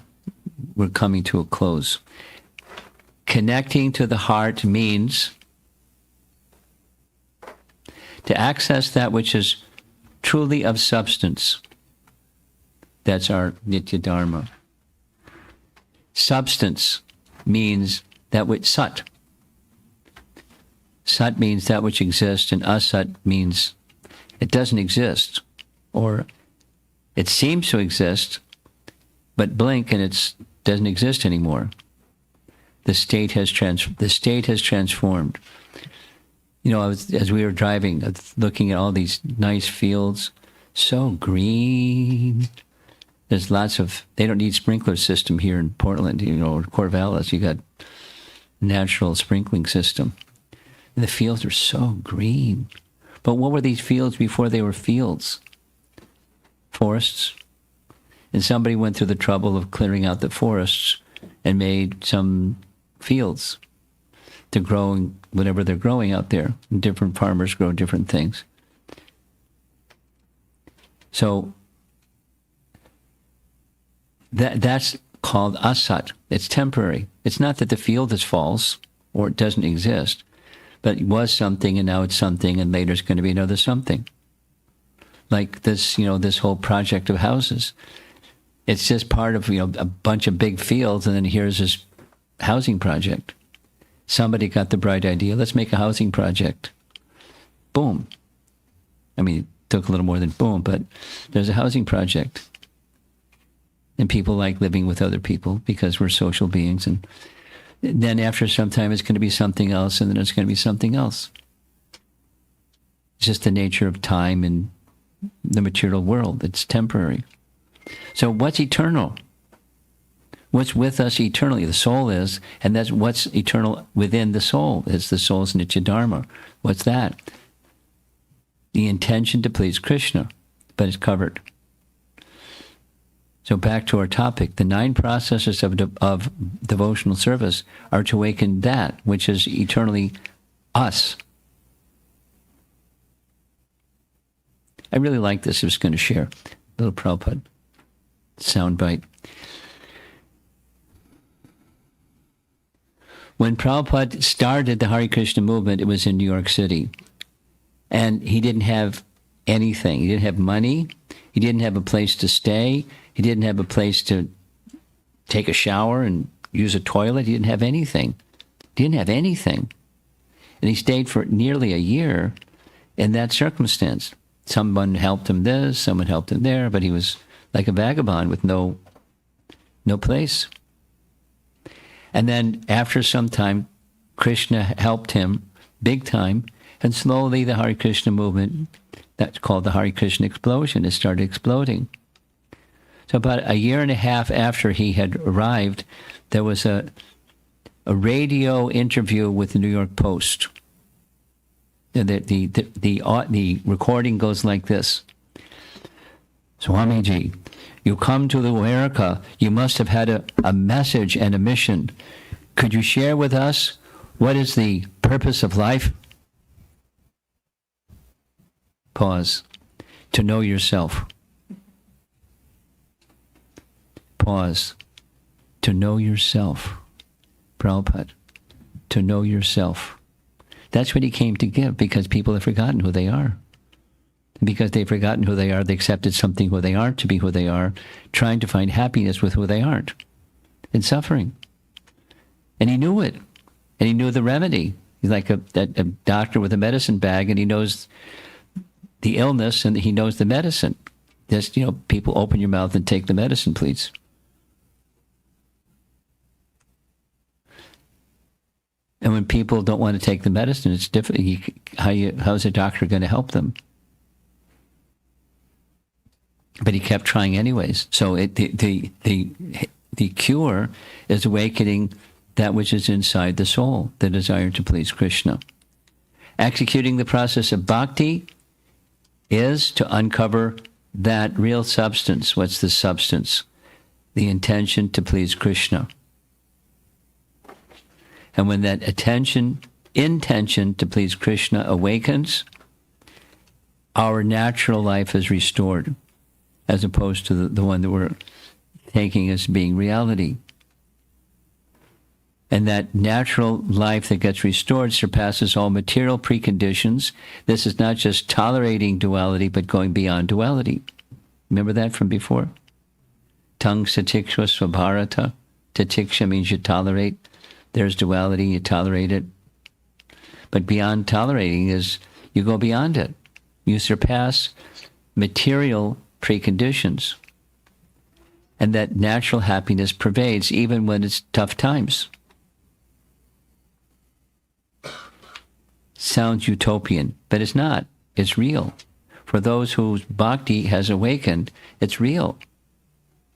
we're coming to a close. Connecting to the heart means to access that which is truly of substance. That's our Nitya Dharma. Substance means that which Sat. Sat means that which exists, and Asat means it doesn't exist, or it seems to exist, but blink and it doesn't exist anymore. The state has transformed. As we were driving, looking at all these nice fields, so green, There's lots of, they don't need sprinkler system here in Portland, or Corvallis. You got natural sprinkling system. And the fields are so green. But what were these fields before they were fields? Forests. And somebody went through the trouble of clearing out the forests and made some fields to grow whatever they're growing out there. And different farmers grow different things. So that's called asat. It's temporary. It's not that the field is false or it doesn't exist, but it was something and now it's something and later it's going to be another something. Like this, this whole project of houses. It's just part of, a bunch of big fields, and then here's this housing project. Somebody got the bright idea, let's make a housing project. Boom. I mean, it took a little more than boom, but there's a housing project. And people like living with other people because we're social beings. And then after some time, it's going to be something else, and then it's going to be something else. It's just the nature of time and the material world. It's temporary. So what's eternal? What's with us eternally? The soul is, and that's what's eternal within the soul. It's the soul's Nitya Dharma. What's that? The intention to please Krishna, but it's covered. So back to our topic, the 9 processes of devotional service are to awaken that which is eternally us. I really like this. I was going to share a little Prabhupada soundbite. When Prabhupada started the Hare Krishna movement, it was in New York City. And he didn't have anything. He didn't have money. He didn't have a place to stay. He didn't have a place to take a shower and use a toilet. He didn't have anything. He didn't have anything. And he stayed for nearly a year in that circumstance. Someone helped him this, someone helped him there, but he was like a vagabond with no place. And then after some time, Krishna helped him big time, and slowly the Hare Krishna movement, that's called the Hare Krishna explosion, it started exploding. So about a year and a half after he had arrived, there was a radio interview with the New York Post. The recording goes like this. Swamiji, you come to America, you must have had a message and a mission. Could you share with us what is the purpose of life? Pause. To know yourself. Pause. To know yourself. Prabhupada. To know yourself. That's what he came to give, because people have forgotten who they are. Because they've forgotten who they are, they accepted something who they aren't to be who they are, trying to find happiness with who they aren't, and suffering. And he knew it. And he knew the remedy. He's like a doctor with a medicine bag, and he knows the illness, and he knows the medicine. Just, people, open your mouth and take the medicine, please. And when people don't want to take the medicine, it's difficult. How's a doctor going to help them? But he kept trying anyways. So the cure is awakening that which is inside the soul, the desire to please Krishna. Executing the process of bhakti is to uncover that real substance. What's the substance? The intention to please Krishna. And when that intention to please Krishna awakens, our natural life is restored, as opposed to the one that we're taking as being reality. And that natural life that gets restored surpasses all material preconditions. This is not just tolerating duality, but going beyond duality. Remember that from before? Tang satiksha svabharata. Tatiksha means you tolerate. There's duality, you tolerate it. But beyond tolerating is you go beyond it. You surpass material preconditions. And that natural happiness pervades even when it's tough times. Sounds utopian, but it's not. It's real. For those whose bhakti has awakened, it's real.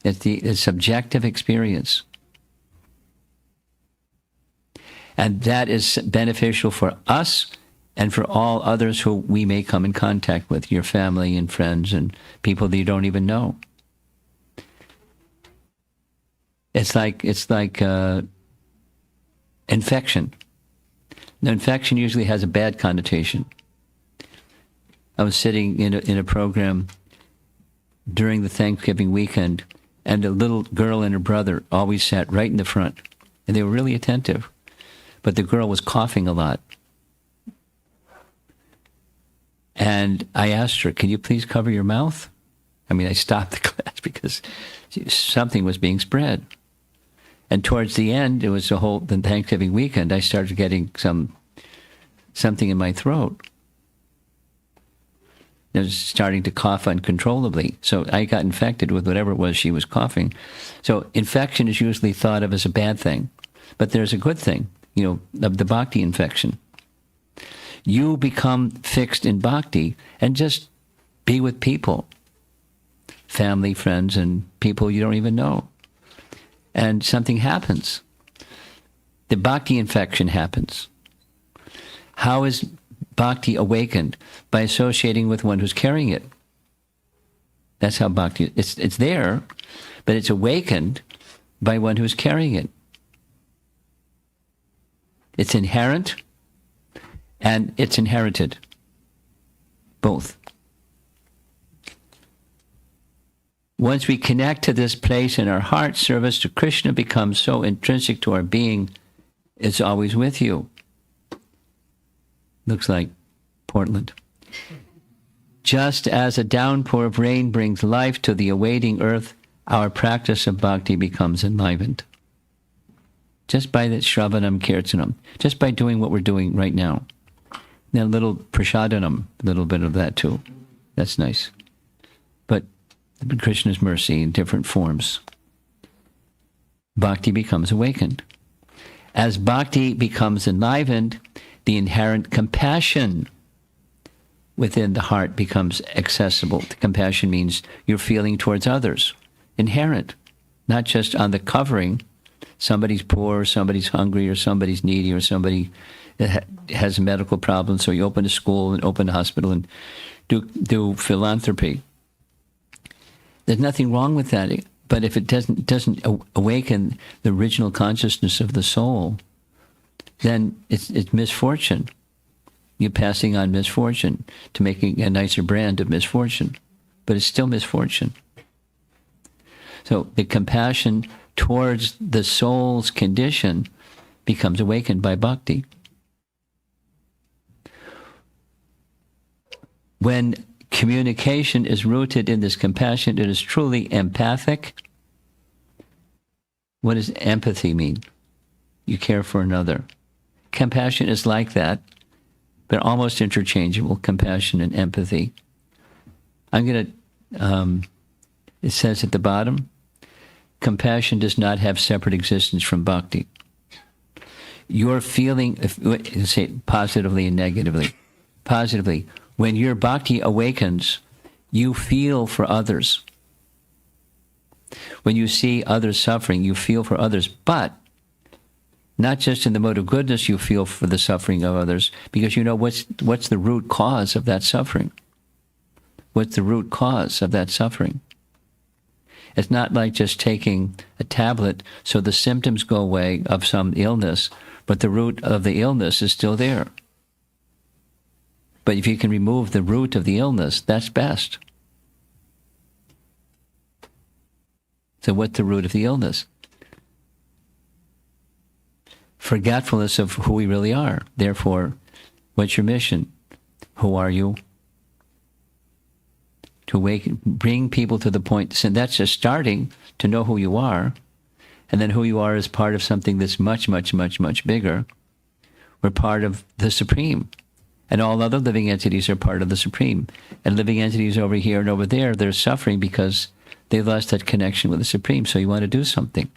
It's the subjective experience. And that is beneficial for us and for all others who we may come in contact with, your family and friends and people that you don't even know. It's like infection. Now, infection usually has a bad connotation. I was sitting in a program during the Thanksgiving weekend, and a little girl and her brother always sat right in the front, and they were really attentive. But the girl was coughing a lot. And I asked her, "Can you please cover your mouth?" I mean, I stopped the class because something was being spread. And towards the end, it was the Thanksgiving weekend, I started getting something in my throat. I was starting to cough uncontrollably. So I got infected with whatever it was she was coughing. So infection is usually thought of as a bad thing. But there's a good thing, of the Bhakti infection. You become fixed in Bhakti and just be with people, family, friends, and people you don't even know. And something happens. The Bhakti infection happens. How is Bhakti awakened? By associating with one who's carrying it. That's how Bhakti, it's there, but it's awakened by one who's carrying it. It's inherent and it's inherited. Both. Once we connect to this place in our heart, service to Krishna becomes so intrinsic to our being, it's always with you. Looks like Portland. Just as a downpour of rain brings life to the awaiting earth, our practice of bhakti becomes enlivened. Just by the Shravanam Kirtanam, just by doing what we're doing right now. Then a little Prasadanam, a little bit of that too. That's nice. But Krishna's mercy in different forms. Bhakti becomes awakened. As bhakti becomes enlivened, the inherent compassion within the heart becomes accessible. The compassion means your feeling towards others. Inherent. Not just on the covering. Somebody's poor, or somebody's hungry, or somebody's needy, or somebody that has a medical problem, so you open a school and open a hospital and do philanthropy. There's nothing wrong with that, but if it doesn't awaken the original consciousness of the soul, then it's misfortune. You're passing on misfortune to making a nicer brand of misfortune, but it's still misfortune. So the compassion towards the soul's condition becomes awakened by bhakti. When communication is rooted in this compassion, it is truly empathic. What does empathy mean? You care for another. Compassion is like that, but almost interchangeable, compassion and empathy. It says at the bottom, compassion does not have separate existence from bhakti. Your feeling, say positively and negatively. Positively, when your bhakti awakens, you feel for others. When you see others suffering, you feel for others, but not just in the mode of goodness you feel for the suffering of others, because you know what's the root cause of that suffering. What's the root cause of that suffering? It's not like just taking a tablet so the symptoms go away of some illness, but the root of the illness is still there. But if you can remove the root of the illness, that's best. So what's the root of the illness? Forgetfulness of who we really are. Therefore, what's your mission? Who are you? To awaken, bring people to the point, so that's just starting to know who you are, and then who you are is part of something that's much, much, much, much bigger. We're part of the Supreme, and all other living entities are part of the Supreme. And living entities over here and over there, they're suffering because they lost that connection with the Supreme, so you want to do something.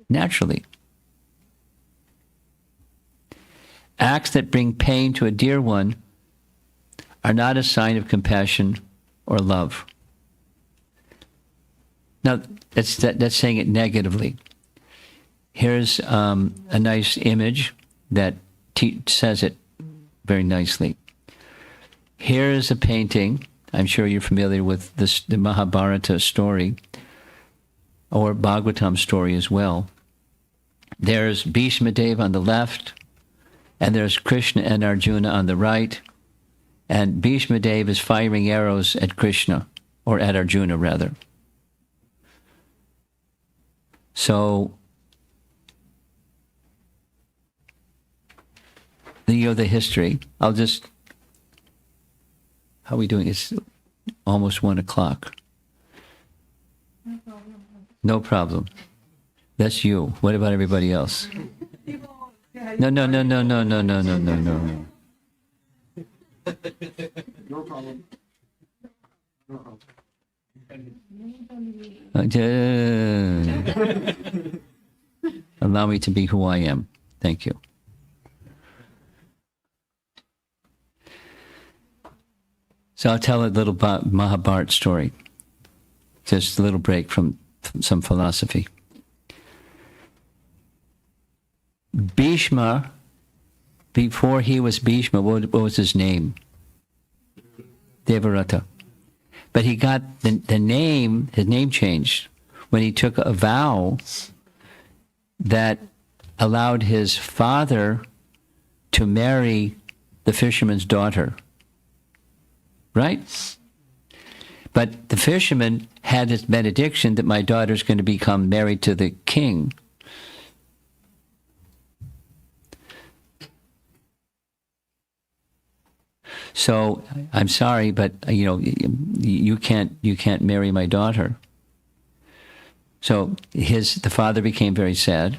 Naturally. Acts that bring pain to a dear one are not a sign of compassion or love. Now, that's saying it negatively. Here's a nice image that says it very nicely. Here's a painting. I'm sure you're familiar with the Mahabharata story, or Bhagavatam story as well. There's Bhishma Dev on the left, and there's Krishna and Arjuna on the right, and Bhishma Dev is firing arrows at Krishna, or at Arjuna rather. So, the history. How are we doing? It's almost 1 o'clock. No problem. That's you. What about everybody else? No. No problem. Allow me to be who I am. Thank you. So I'll tell a little Mahabharata story. Just a little break from some philosophy. Bhishma, before he was Bhishma, what was his name? Devarata. But he got the name, his name changed when he took a vow that allowed his father to marry the fisherman's daughter. Right? But the fisherman had his benediction that my daughter's going to become married to the king. So I'm sorry, but you can't marry my daughter. So the father became very sad.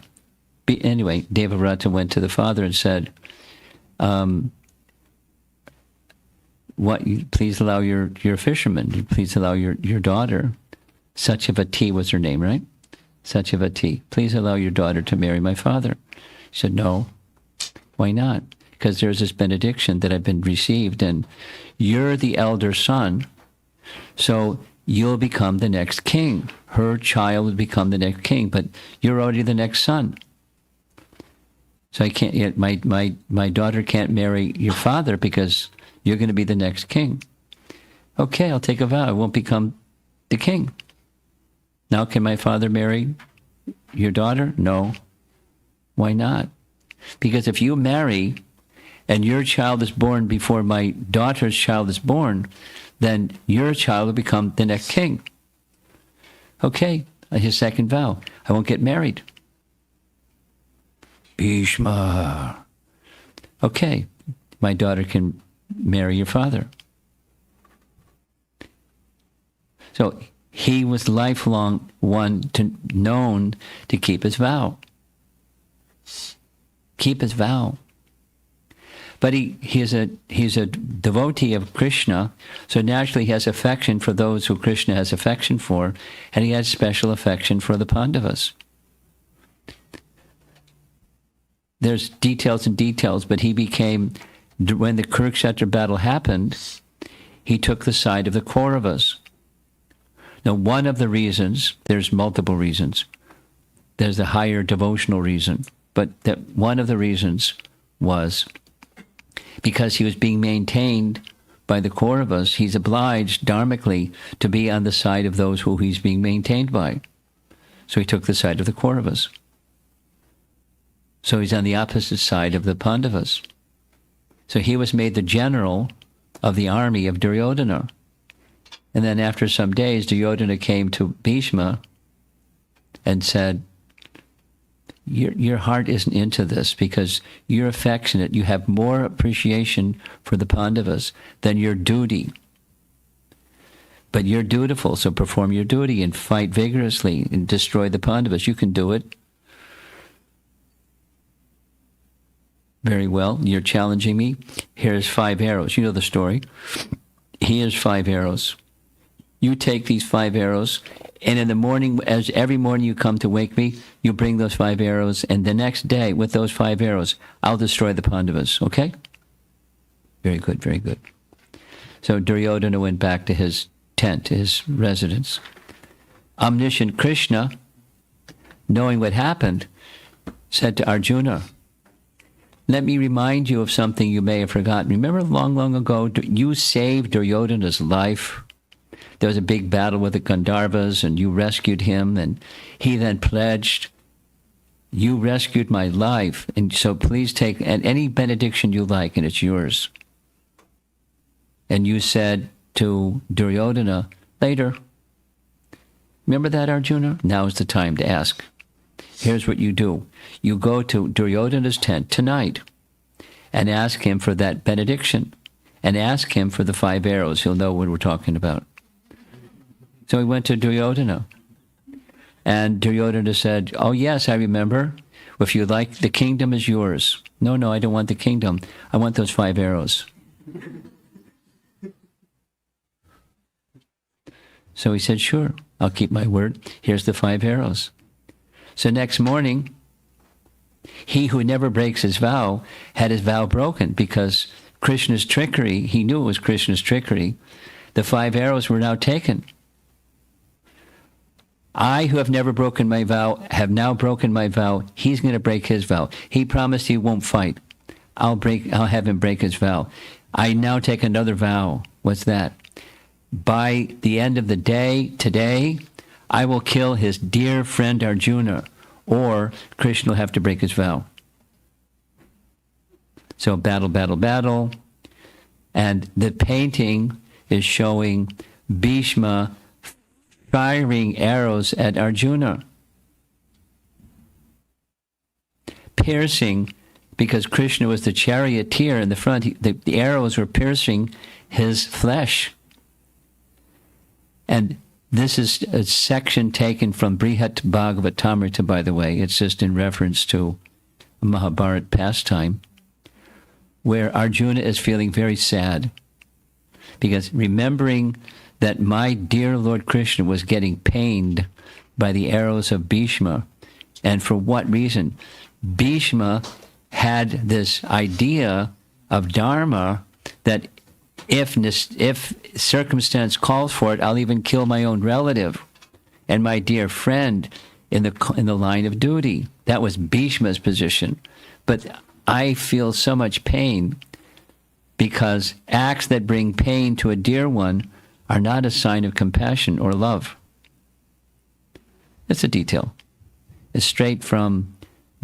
Anyway, Devarata went to the father and said, please allow your fisherman, please allow your daughter, Satyavati was her name, right? Satyavati, please allow your daughter to marry my father. He said, no. Why not? Because there's this benediction that I've been received, and you're the elder son, so you'll become the next king. Her child will become the next king, but you're already the next son. So I can't yet. My daughter can't marry your father because you're going to be the next king. Okay, I'll take a vow. I won't become the king. Now, can my father marry your daughter? No. Why not? Because if you marry and your child is born before my daughter's child is born, then your child will become the next king. Okay, his second vow. I won't get married. Bhishma. Okay, my daughter can marry your father. So he was lifelong known to keep his vow. Keep his vow. But he's a devotee of Krishna, so naturally he has affection for those who Krishna has affection for, and he has special affection for the Pandavas. There's details and details, but he became, when the Kurukshetra battle happened, he took the side of the Kauravas. Now, one of the reasons, there's multiple reasons. There's a higher devotional reason, but that one of the reasons was because he was being maintained by the Kauravas. He's obliged dharmically to be on the side of those who he's being maintained by. So he took the side of the Kauravas. So he's on the opposite side of the Pandavas. So he was made the general of the army of Duryodhana. And then after some days, Duryodhana came to Bhishma and said, your heart isn't into this because you're affectionate. You have more appreciation for the Pandavas than your duty. But you're dutiful, so perform your duty and fight vigorously and destroy the Pandavas. You can do it. Very well. You're challenging me. Here's 5 arrows. You know the story. Here's 5 arrows. You take these 5 arrows, and in the morning, as every morning you come to wake me, you bring those 5 arrows, and the next day, with those 5 arrows, I'll destroy the Pandavas, okay? Very good, very good. So Duryodhana went back to his tent, his residence. omniscient Krishna, knowing what happened, said to Arjuna, let me remind you of something you may have forgotten. Remember long, long ago, you saved Duryodhana's life. There was a big battle with the Gandharvas, and you rescued him, and he then pledged, you rescued my life, and so please take any benediction you like, and it's yours. And you said to Duryodhana, later. Remember that, Arjuna? Now is the time to ask. Here's what you do. You go to Duryodhana's tent tonight and ask him for that benediction, and ask him for the 5 arrows. He'll know what we're talking about. So he went to Duryodhana, and Duryodhana said, oh yes, I remember. If you like, the kingdom is yours. No, I don't want the kingdom. I want those 5 arrows. So he said, sure, I'll keep my word. Here's the 5 arrows. So next morning, he who never breaks his vow had his vow broken, because Krishna's trickery, he knew it was Krishna's trickery. The 5 arrows were now taken. I, who have never broken my vow, have now broken my vow. He's going to break his vow. He promised he won't fight. I'll have him break his vow. I now take another vow. What's that? By the end of the day, today, I will kill his dear friend Arjuna, or Krishna will have to break his vow. So battle, battle, battle. And the painting is showing Bhishma firing arrows at Arjuna. Piercing, because Krishna was the charioteer in the front, the arrows were piercing his flesh. And this is a section taken from Brihat Bhagavatamrita, by the way. It's just in reference to a Mahabharata pastime, where Arjuna is feeling very sad, because remembering that my dear Lord Krishna was getting pained by the arrows of Bhishma, and for what reason? Bhishma had this idea of dharma that if circumstance calls for it, I'll even kill my own relative and my dear friend in the line of duty. That was Bhishma's position. But I feel so much pain because acts that bring pain to a dear one are not a sign of compassion or love. It's a detail. It's straight from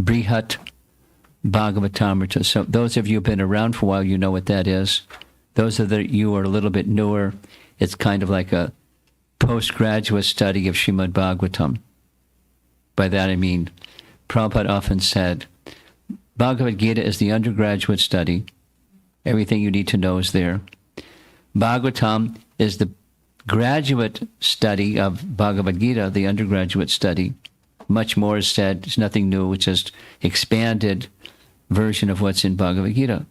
Brihat Bhagavatamrita. So those of you who've been around for a while, you know what that is. Those of you who are a little bit newer, it's kind of like a postgraduate study of Srimad Bhagavatam. By that I mean, Prabhupada often said, Bhagavad Gita is the undergraduate study. Everything you need to know is there. Bhagavatam is the graduate study of Bhagavad Gita, the undergraduate study. Much more is said. There's nothing new. It's just expanded version of what's in Bhagavad Gita.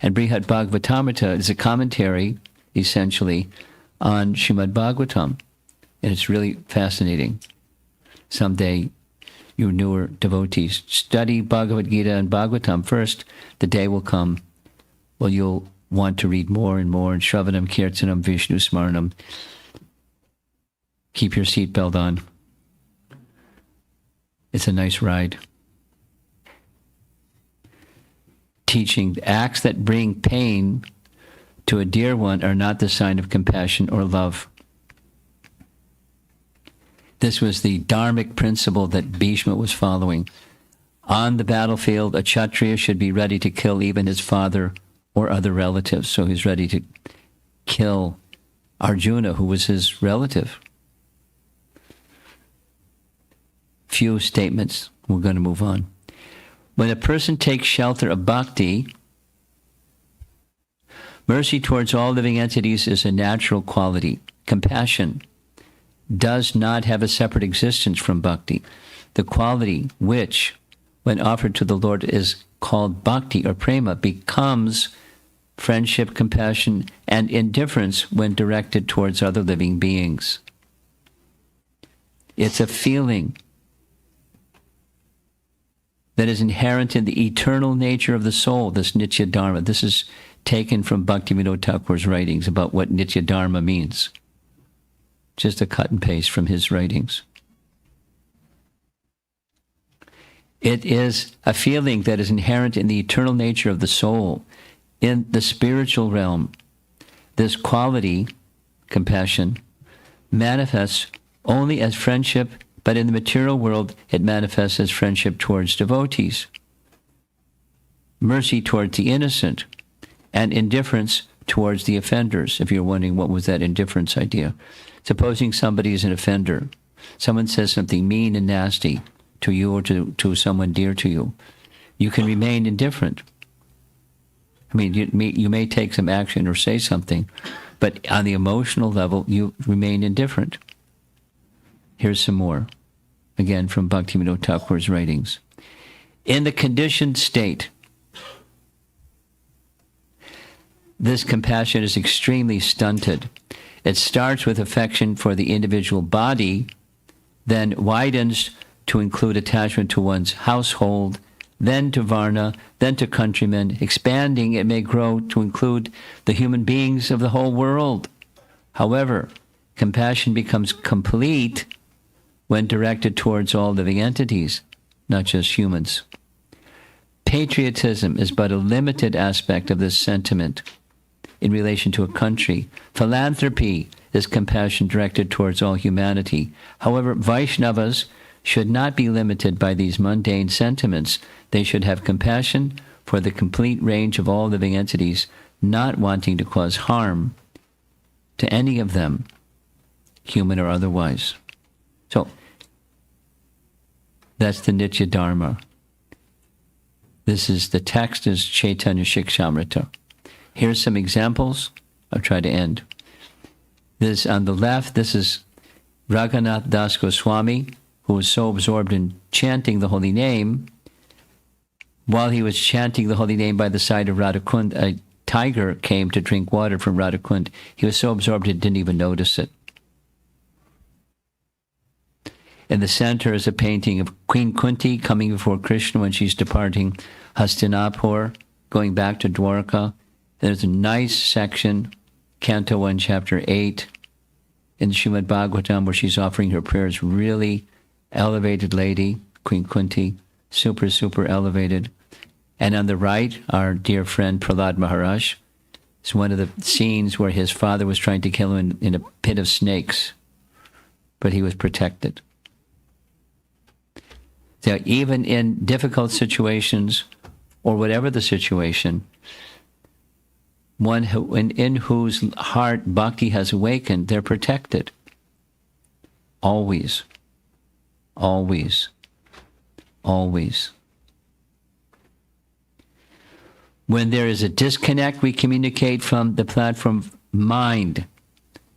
And Brihat Bhagavatamrita is a commentary, essentially, on Srimad Bhagavatam. And it's really fascinating. Someday, you newer devotees, study Bhagavad Gita and Bhagavatam first. The day will come when you'll want to read more and more, and Shravanam, Kirtanam, Vishnu Smaranam. Keep your seatbelt on. It's a nice ride. Teaching acts that bring pain to a dear one are not the sign of compassion or love. This was the dharmic principle that Bhishma was following. On the battlefield, a Kshatriya should be ready to kill even his father or other relatives. So he's ready to kill Arjuna, who was his relative. Few statements. We're going to move on. When a person takes shelter of bhakti, mercy towards all living entities is a natural quality. Compassion does not have a separate existence from bhakti. The quality which, when offered to the Lord, is called bhakti or prema, becomes friendship, compassion, and indifference when directed towards other living beings. It's a feeling that is inherent in the eternal nature of the soul, this Nitya Dharma. This is taken from Bhaktivinoda Thakur's writings about what Nitya Dharma means. just a cut and paste from his writings. It is a feeling that is inherent in the eternal nature of the soul. In the spiritual realm, this quality, compassion, manifests only as friendship, but in the material world, it manifests as friendship towards devotees, mercy towards the innocent, and indifference towards the offenders. If you're wondering what was that indifference idea. Supposing somebody is an offender, someone says something mean and nasty to you or to someone dear to you, you can remain indifferent. I mean, you may take some action or say something, but on the emotional level, you remain indifferent. Here's some more, again, from Bhaktivinoda Thakur's writings. In the conditioned state, this compassion is extremely stunted. It starts with affection for the individual body, then widens to include attachment to one's household, then to Varna, then to countrymen. Expanding, it may grow to include the human beings of the whole world. However, compassion becomes complete when directed towards all living entities, not just humans. Patriotism is but a limited aspect of this sentiment in relation to a country. Philanthropy is compassion directed towards all humanity. However, Vaishnavas should not be limited by these mundane sentiments. They should have compassion for the complete range of all living entities, not wanting to cause harm to any of them, human or otherwise. So, that's the Nitya Dharma. The text is Chaitanya Shikshamrita. Here's some examples. I'll try to end. This on the left, this is Raghunath Das Goswami, who was so absorbed in chanting the holy name. While he was chanting the holy name by the side of Radhakund, a tiger came to drink water from Radhakund. He was so absorbed he didn't even notice it. In the center is a painting of Queen Kunti coming before Krishna when she's departing Hastinapur, going back to Dwarka. There's a nice section, Canto 1, Chapter 8, in Srimad Bhagavatam, where she's offering her prayers. Really elevated lady, Queen Kunti, super, super elevated. And on the right, our dear friend Prahlad Maharaj. It's one of the scenes where his father was trying to kill him in a pit of snakes, but he was protected. So even in difficult situations, or whatever the situation, one in whose heart bhakti has awakened, they're protected. Always. Always. Always. When there is a disconnect, we communicate from the platform of mind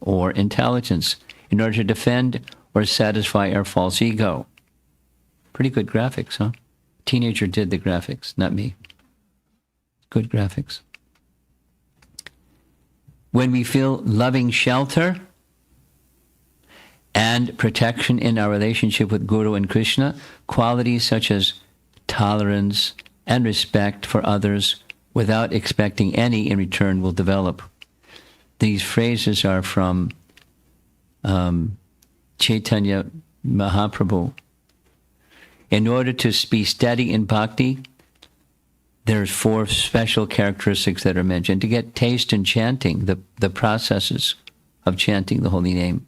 or intelligence in order to defend or satisfy our false ego. Pretty good graphics, huh? Teenager did the graphics, not me. Good graphics. When we feel loving shelter and protection in our relationship with Guru and Krishna, qualities such as tolerance and respect for others without expecting any in return will develop. These phrases are from Chaitanya Mahaprabhu. In order to be steady in bhakti, there's 4 special characteristics that are mentioned. To get taste in chanting, the processes of chanting the holy name.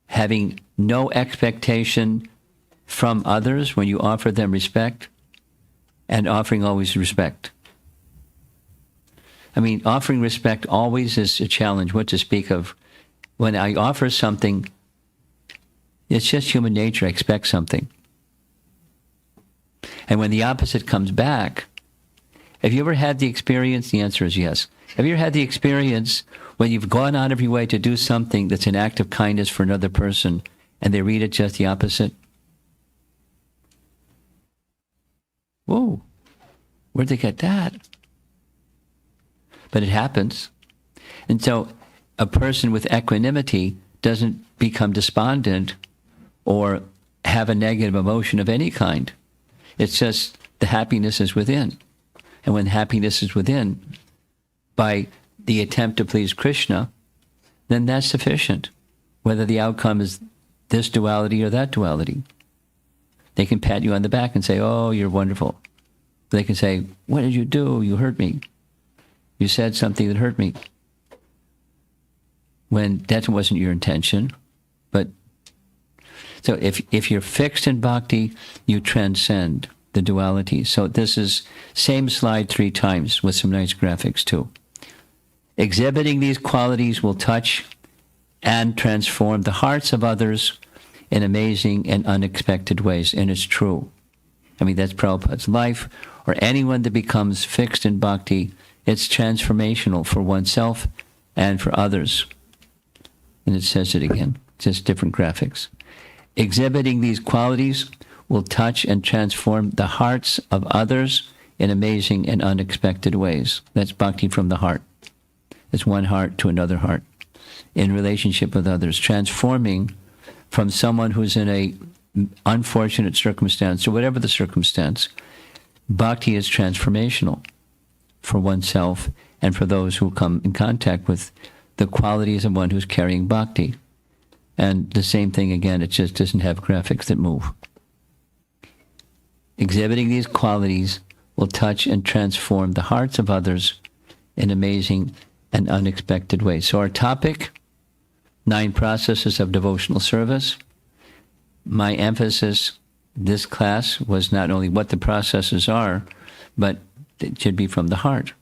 Having no expectation from others when you offer them respect, and offering always respect. I mean, offering respect always is a challenge. What to speak of when I offer something, it's just human nature. I expect something. And when the opposite comes back, have you ever had the experience? The answer is yes. Have you ever had the experience when you've gone out of your way to do something that's an act of kindness for another person, and they read it just the opposite? Whoa, where'd they get that? But it happens. And so a person with equanimity doesn't become despondent or have a negative emotion of any kind. It's just the happiness is within. And when happiness is within, by the attempt to please Krishna, then that's sufficient, whether the outcome is this duality or that duality. They can pat you on the back and say, oh, you're wonderful. They can say, what did you do? You hurt me. You said something that hurt me. When that wasn't your intention. But so if you're fixed in bhakti, you transcend the duality. So this is same slide 3 times with some nice graphics too. Exhibiting these qualities will touch and transform the hearts of others in amazing and unexpected ways. And it's true. I mean, that's Prabhupada's life. Or anyone that becomes fixed in bhakti, it's transformational for oneself and for others. And it says it again, just different graphics. Exhibiting these qualities will touch and transform the hearts of others in amazing and unexpected ways. That's bhakti from the heart. It's one heart to another heart in relationship with others, transforming from someone who's in a unfortunate circumstance, or whatever the circumstance. Bhakti is transformational for oneself and for those who come in contact with the qualities of one who's carrying bhakti. And the same thing again, it just doesn't have graphics that move. Exhibiting these qualities will touch and transform the hearts of others in amazing and unexpected ways. So our topic, 9 processes of devotional service. My emphasis this class was not only what the processes are, but it should be from the heart.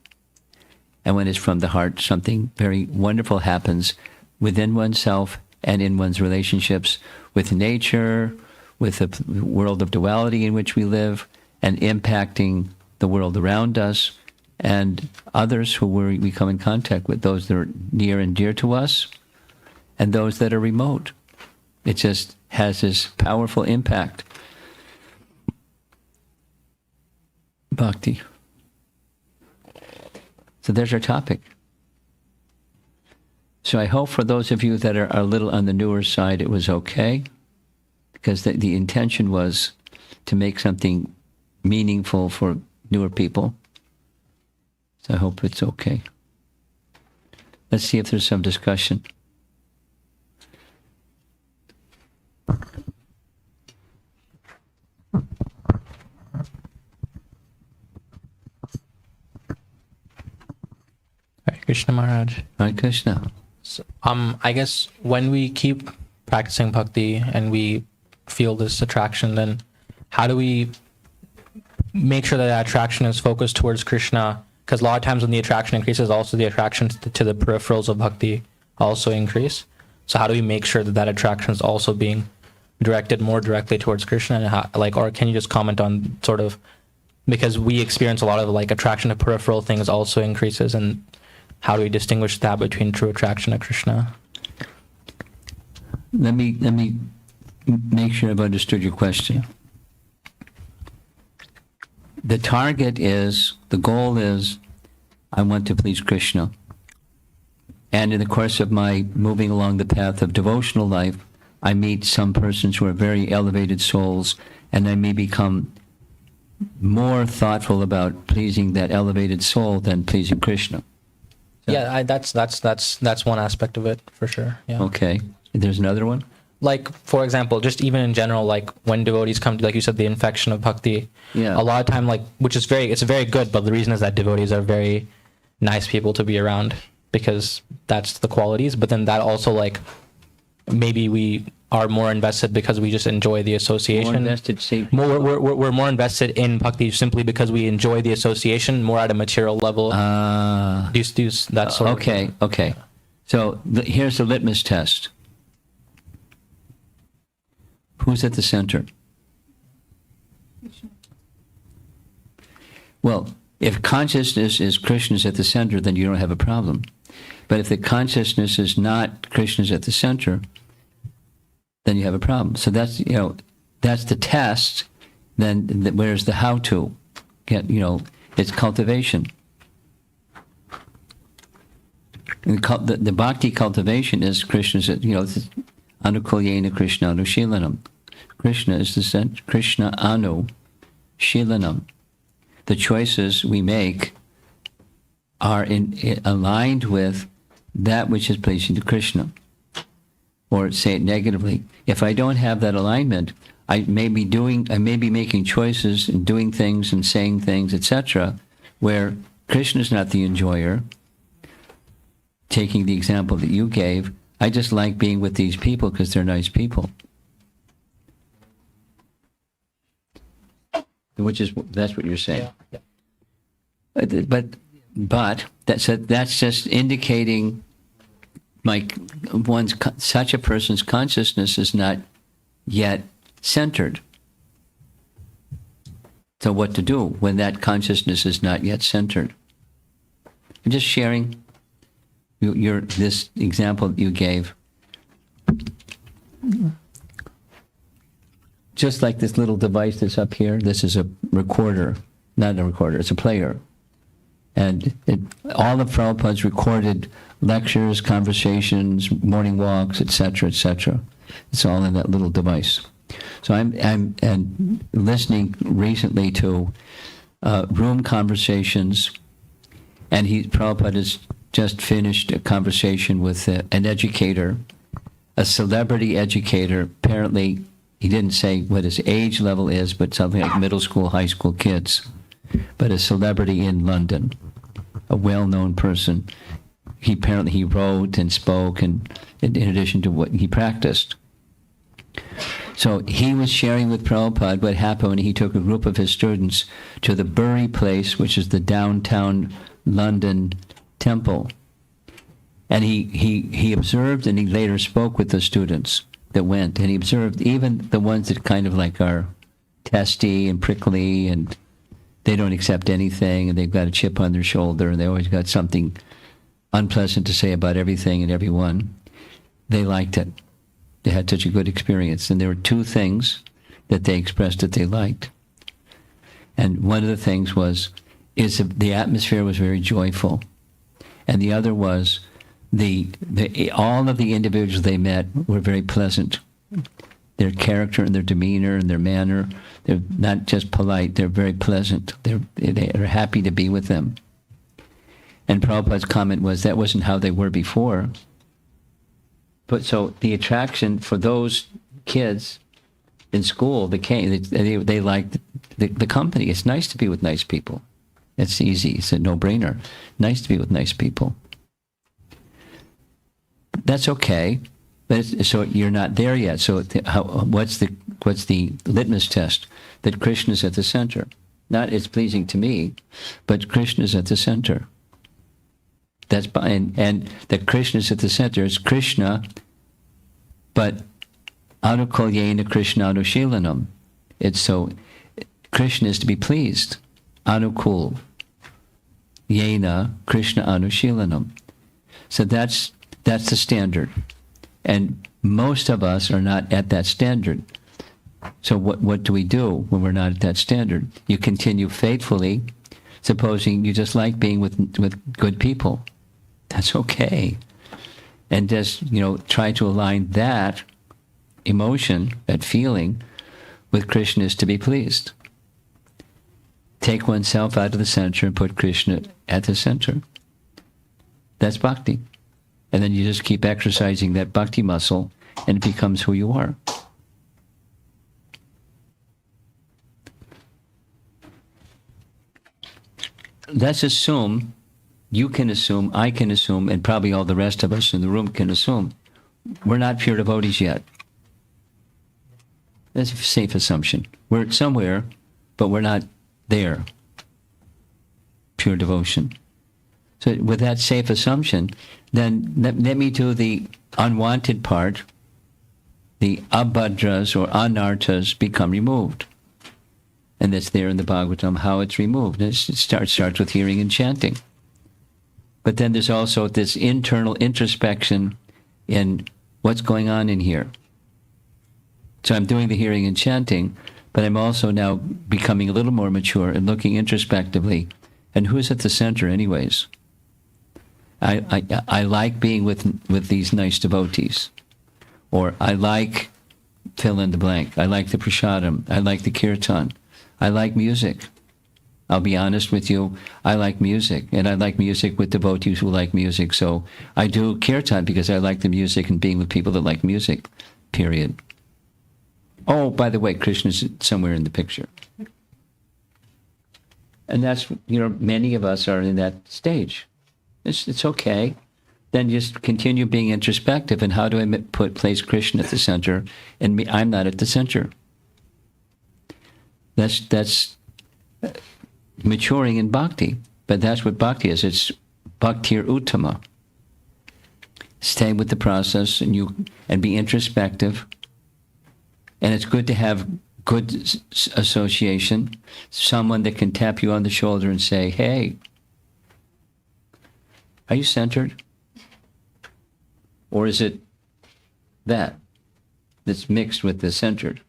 And when it's from the heart, something very wonderful happens within oneself and in one's relationships with nature, with the world of duality in which we live, and impacting the world around us and others who we come in contact with, those that are near and dear to us and those that are remote. It just has this powerful impact. Bhakti. So there's our topic. So I hope for those of you that are a little on the newer side, it was okay, because the intention was to make something meaningful for newer people. So I hope it's okay. Let's see if there's some discussion. Hare Krishna Maharaj. Hare Krishna. So, I guess when we keep practicing bhakti and we feel this attraction, then how do we make sure that attraction is focused towards Krishna? Because a lot of times when the attraction increases, also the attraction to the peripherals of bhakti also increase. So how do we make sure that that attraction is also being directed more directly towards Krishna? And how, or can you just comment on sort of, because we experience a lot of attraction to peripheral things also increases, and how do we distinguish that between true attraction to Krishna? Let me make sure I've understood your question. The target is, the goal is, I want to please Krishna. And in the course of my moving along the path of devotional life, I meet some persons who are very elevated souls, and I may become more thoughtful about pleasing that elevated soul than pleasing Krishna. So, yeah, that's one aspect of it for sure. Yeah. Okay. There's another one? For example, just even in general, when devotees come to, like you said, the infection of bhakti, yeah, a lot of time, which is it's very good, but the reason is that devotees are very nice people to be around, because that's the qualities. But then that also, maybe we are more invested because we just enjoy the association. More invested, see. We're more invested in bhakti simply because we enjoy the association more at a material level. That sort of thing. Okay. So here's the litmus test. Who's at the center? Well, if consciousness is Krishna's at the center, then you don't have a problem. But if the consciousness is not Krishna's at the center, then you have a problem. So that's the test. Then where's the how to? It's cultivation. And the bhakti cultivation is Krishna's. Anukulyena Krishna Anushilanam. Krishna is the center. Krishna Anu Shilanam. The choices we make are aligned with that which is pleasing to Krishna. Or say it negatively, if I don't have that alignment, I may be making choices and doing things and saying things, etc., where Krishna is not the enjoyer. Taking the example that you gave, I just like being with these people because they're nice people. That's what you're saying. Yeah. But that's just indicating such a person's consciousness is not yet centered. So what to do when that consciousness is not yet centered? I'm just sharing this example that you gave. Just like this little device that's up here, this is a recorder. Not a recorder, it's a player. And all of Prabhupada's recorded lectures, conversations, morning walks, etc., etc. It's all in that little device. So I'm listening recently to room conversations, and Prabhupada has just finished a conversation with an educator, a celebrity educator. Apparently, he didn't say what his age level is, but something like middle school, high school kids. But a celebrity in London, a well-known person. He wrote and spoke, and in addition to what he practiced. So he was sharing with Prabhupada what happened when he took a group of his students to the Bury Place, which is the downtown London temple. And he observed, and he later spoke with the students that went, and he observed even the ones that kind of like are testy and prickly, and they don't accept anything, and they've got a chip on their shoulder, and they always got something unpleasant to say about everything and everyone. They liked it. They had such a good experience. And there were two things that they expressed that they liked. And one of the things is the atmosphere was very joyful. And the other was all of the individuals they met were very pleasant. Their character and their demeanor and their manner, they're not just polite, they're very pleasant. They're happy to be with them. And Prabhupada's comment was that wasn't how they were before. But so the attraction for those kids in school, they liked the company. It's nice to be with nice people. It's easy. It's a no-brainer. Nice to be with nice people. That's okay. But so you're not there yet. So what's the litmus test? That Krishna is at the center. Not it's pleasing to me, but Krishna is at the center. That's and that Krishna is at the center is Krishna, but anukulyena Krishna anushilanam. It's so Krishna is to be pleased. Anukul yena Krishna anushilanam. So that's the standard. And most of us are not at that standard. So what do we do when we're not at that standard? You continue faithfully, supposing you just like being with good people. That's okay. And just, try to align that emotion, that feeling, with Krishna is to be pleased. Take oneself out of the center and put Krishna at the center. That's bhakti. And then you just keep exercising that bhakti muscle, and it becomes who you are. Let's assume, you can assume, I can assume, and probably all the rest of us in the room can assume, we're not pure devotees yet. That's a safe assumption. We're somewhere, but we're not there. Pure devotion. So with that safe assumption, then let me do the unwanted part. The abhadras or anarthas become removed. And that's there in the Bhagavatam, how it's removed. It starts with hearing and chanting. But then there's also this internal introspection in what's going on in here. So I'm doing the hearing and chanting, but I'm also now becoming a little more mature and looking introspectively. And who's at the center anyways? I like being with these nice devotees. Or I like fill in the blank. I like the prasadam. I like the kirtan. I like music. I'll be honest with you. I like music, and I like music with devotees who like music. So I do kirtan because I like the music and being with people that like music, period. Oh, by the way, Krishna's somewhere in the picture. And that's, many of us are in that stage. It's okay. Then just continue being introspective. And how do I place Krishna at the center? And I'm not at the center. That's maturing in bhakti. But that's what bhakti is. It's bhaktir uttama. Stay with the process and be introspective. And it's good to have good association, someone that can tap you on the shoulder and say, hey, are you centered? Or is it that's mixed with the centered?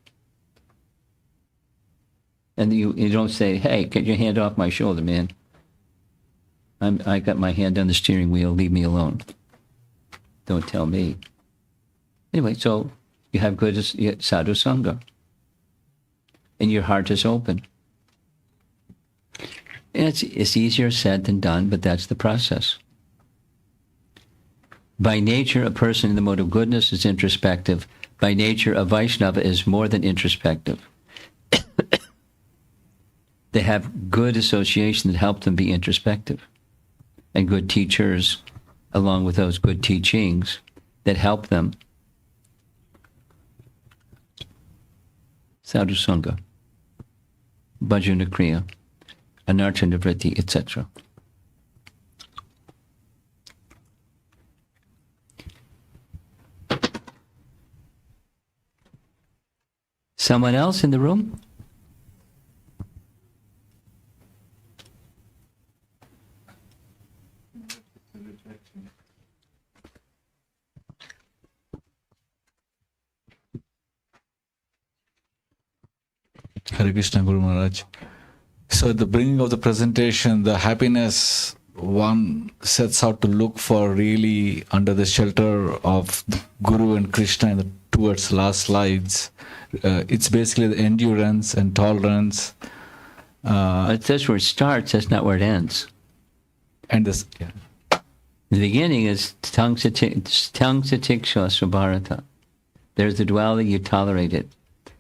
And you don't say, hey, get your hand off my shoulder, man. I got my hand on the steering wheel, leave me alone. Don't tell me. Anyway, so you have good sadhu sangha. And your heart is open. And it's easier said than done, but that's the process. By nature, a person in the mode of goodness is introspective. By nature, a Vaishnava is more than introspective. They have good association that help them be introspective. And good teachers, along with those good teachings, that help them. Sadhu Sangha, Bhajana Kriya, Anartha Nivritti, etc. Someone else in the room? Hare Krishna, Guru Maharaj. So at the beginning of the presentation, the happiness one sets out to look for really under the shelter of the Guru and Krishna in the towards last slides. It's basically the endurance and tolerance. That's where it starts, that's not where it ends. And this, yeah. The beginning is tang satiksha subharata. There's the duality, you tolerate it.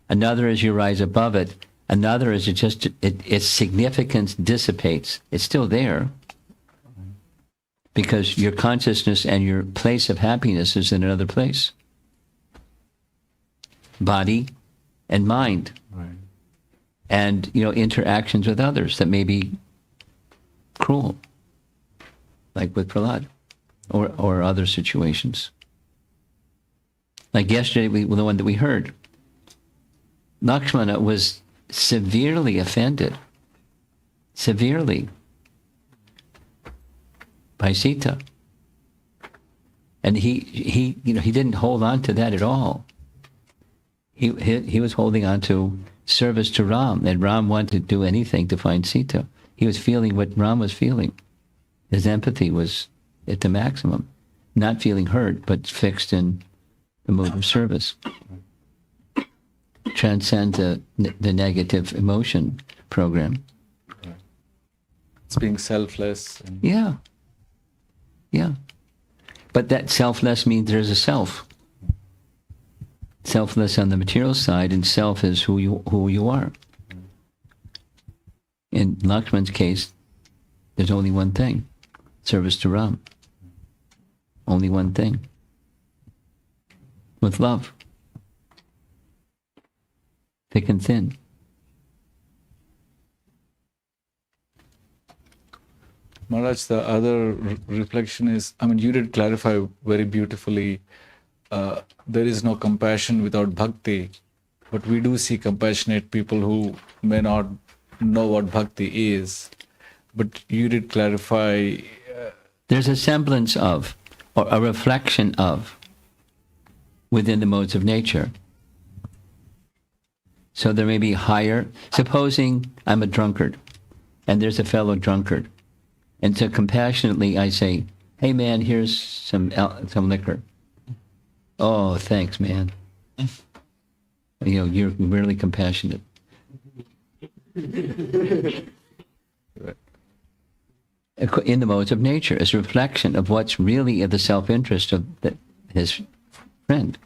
Another is you rise above it. Another is its significance dissipates. It's still there because your consciousness and your place of happiness is in another place. Body and mind. Right. And, interactions with others that may be cruel, like with Prahlad, or other situations. Like yesterday, the one that we heard, Lakshmana was severely offended, by Sita. And he didn't hold on to that at all. He was holding on to service to Ram, and Ram wanted to do anything to find Sita. He was feeling what Ram was feeling. His empathy was at the maximum, not feeling hurt, but fixed in the mood of service. Transcend the negative emotion program. It's being selfless. Yeah. But that selfless means there's a self. Selfless on the material side, and self is who you are. In Lakshman's case, there's only one thing: service to Ram. Only one thing. With love. Thick and thin. Maharaj, the other reflection is, you did clarify very beautifully, there is no compassion without bhakti, but we do see compassionate people who may not know what bhakti is. But you did clarify. There's a semblance of, or a reflection of, within the modes of nature. So there may be higher. Supposing I'm a drunkard, and there's a fellow drunkard, and so compassionately I say, "Hey man, here's some liquor." "Oh, thanks, man." You're really compassionate. in the modes of nature, as a reflection of what's really of the self-interest of his friend.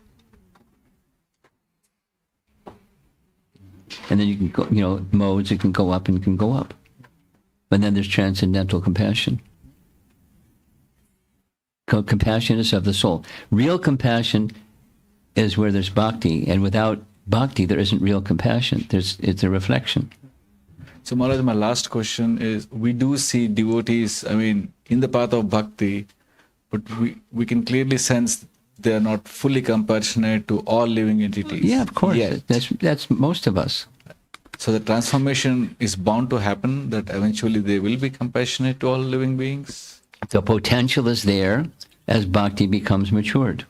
And then you can go, modes, it can go up and can go up. But then there's transcendental compassion. Compassion is of the soul. Real compassion is where there's bhakti, and without bhakti, there isn't real compassion. It's a reflection. So Maharaj, my last question is, we do see devotees, in the path of bhakti, but we can clearly sense they are not fully compassionate to all living entities. Yeah, of course. Yet. That's most of us. So the transformation is bound to happen, that eventually they will be compassionate to all living beings? The potential is there as bhakti becomes matured.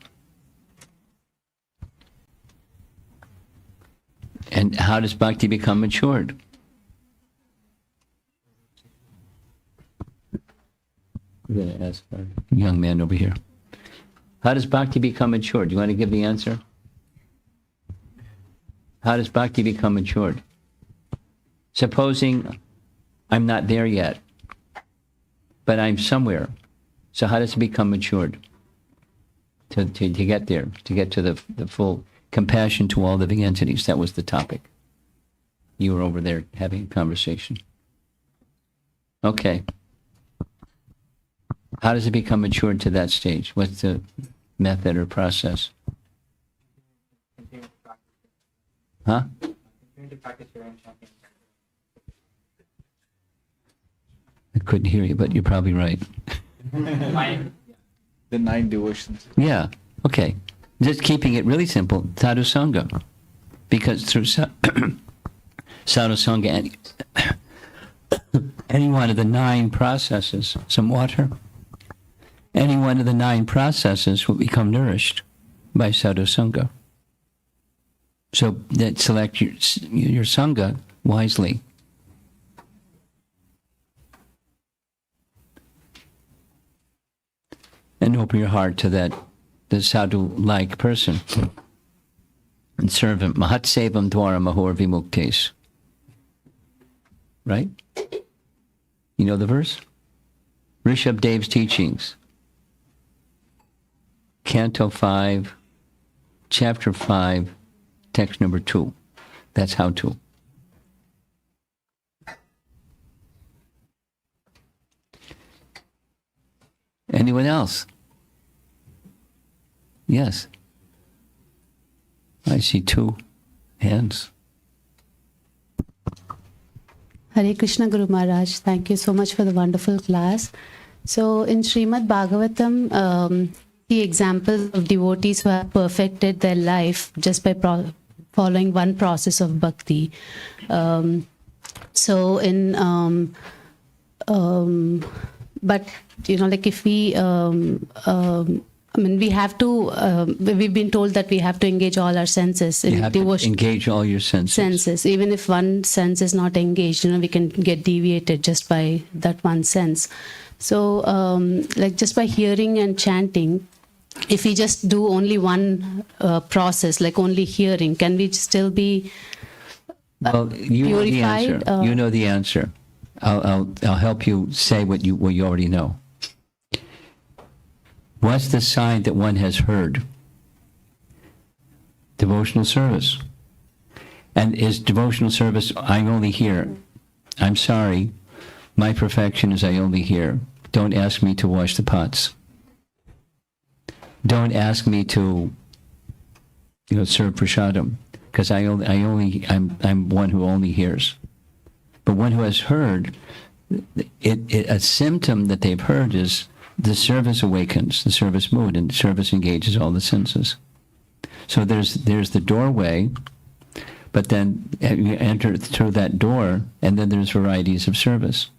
And how does bhakti become matured? I'm going to ask our young man over here. How does bhakti become matured? Do you want to give the answer? How does bhakti become matured? Supposing I'm not there yet, but I'm somewhere. So how does it become matured? To get there, to get to the full compassion to all living entities. That was the topic. You were over there having a conversation. Okay. How does it become matured to that stage? What's the method or process? Huh? I couldn't hear you, but you're probably right. The 9 devotions. Yeah, okay. Just keeping it really simple, sadhu sangha. Because through sadhu sangha, any one of the 9 processes, some water, any one of the 9 processes will become nourished by sadhu sangha. So that select your sangha wisely. And open your heart to the sadhu-like person. And serve him. Mahat sevam dwara mahor vimuktes. Right? You know the verse? Rishabh Dev's teachings. Canto 5, Chapter 5, text number 2. That's how to. Anyone else? Yes. I see 2 hands. Hare Krishna Guru Maharaj, thank you so much for the wonderful class. So in Srimad Bhagavatam, the examples of devotees who have perfected their life just by following one process of bhakti. But if we we have to, we've been told that we have to engage all our senses in devotion. Engage all your senses. Even if one sense is not engaged, we can get deviated just by that one sense. So, just by hearing and chanting, if we just do only one process, like only hearing, can we still be purified? You know the answer. I'll help you say what you already know. What's the sign that one has heard? Devotional service. And is devotional service, I'm only here. I'm sorry. My perfection is I only hear. Don't ask me to wash the pots. Don't ask me to, serve prasadam, because I'm one who only hears. But one who has heard, a symptom that they've heard is the service awakens, the service mood, and service engages all the senses. So there's the doorway, but then you enter through that door, and then there's varieties of service.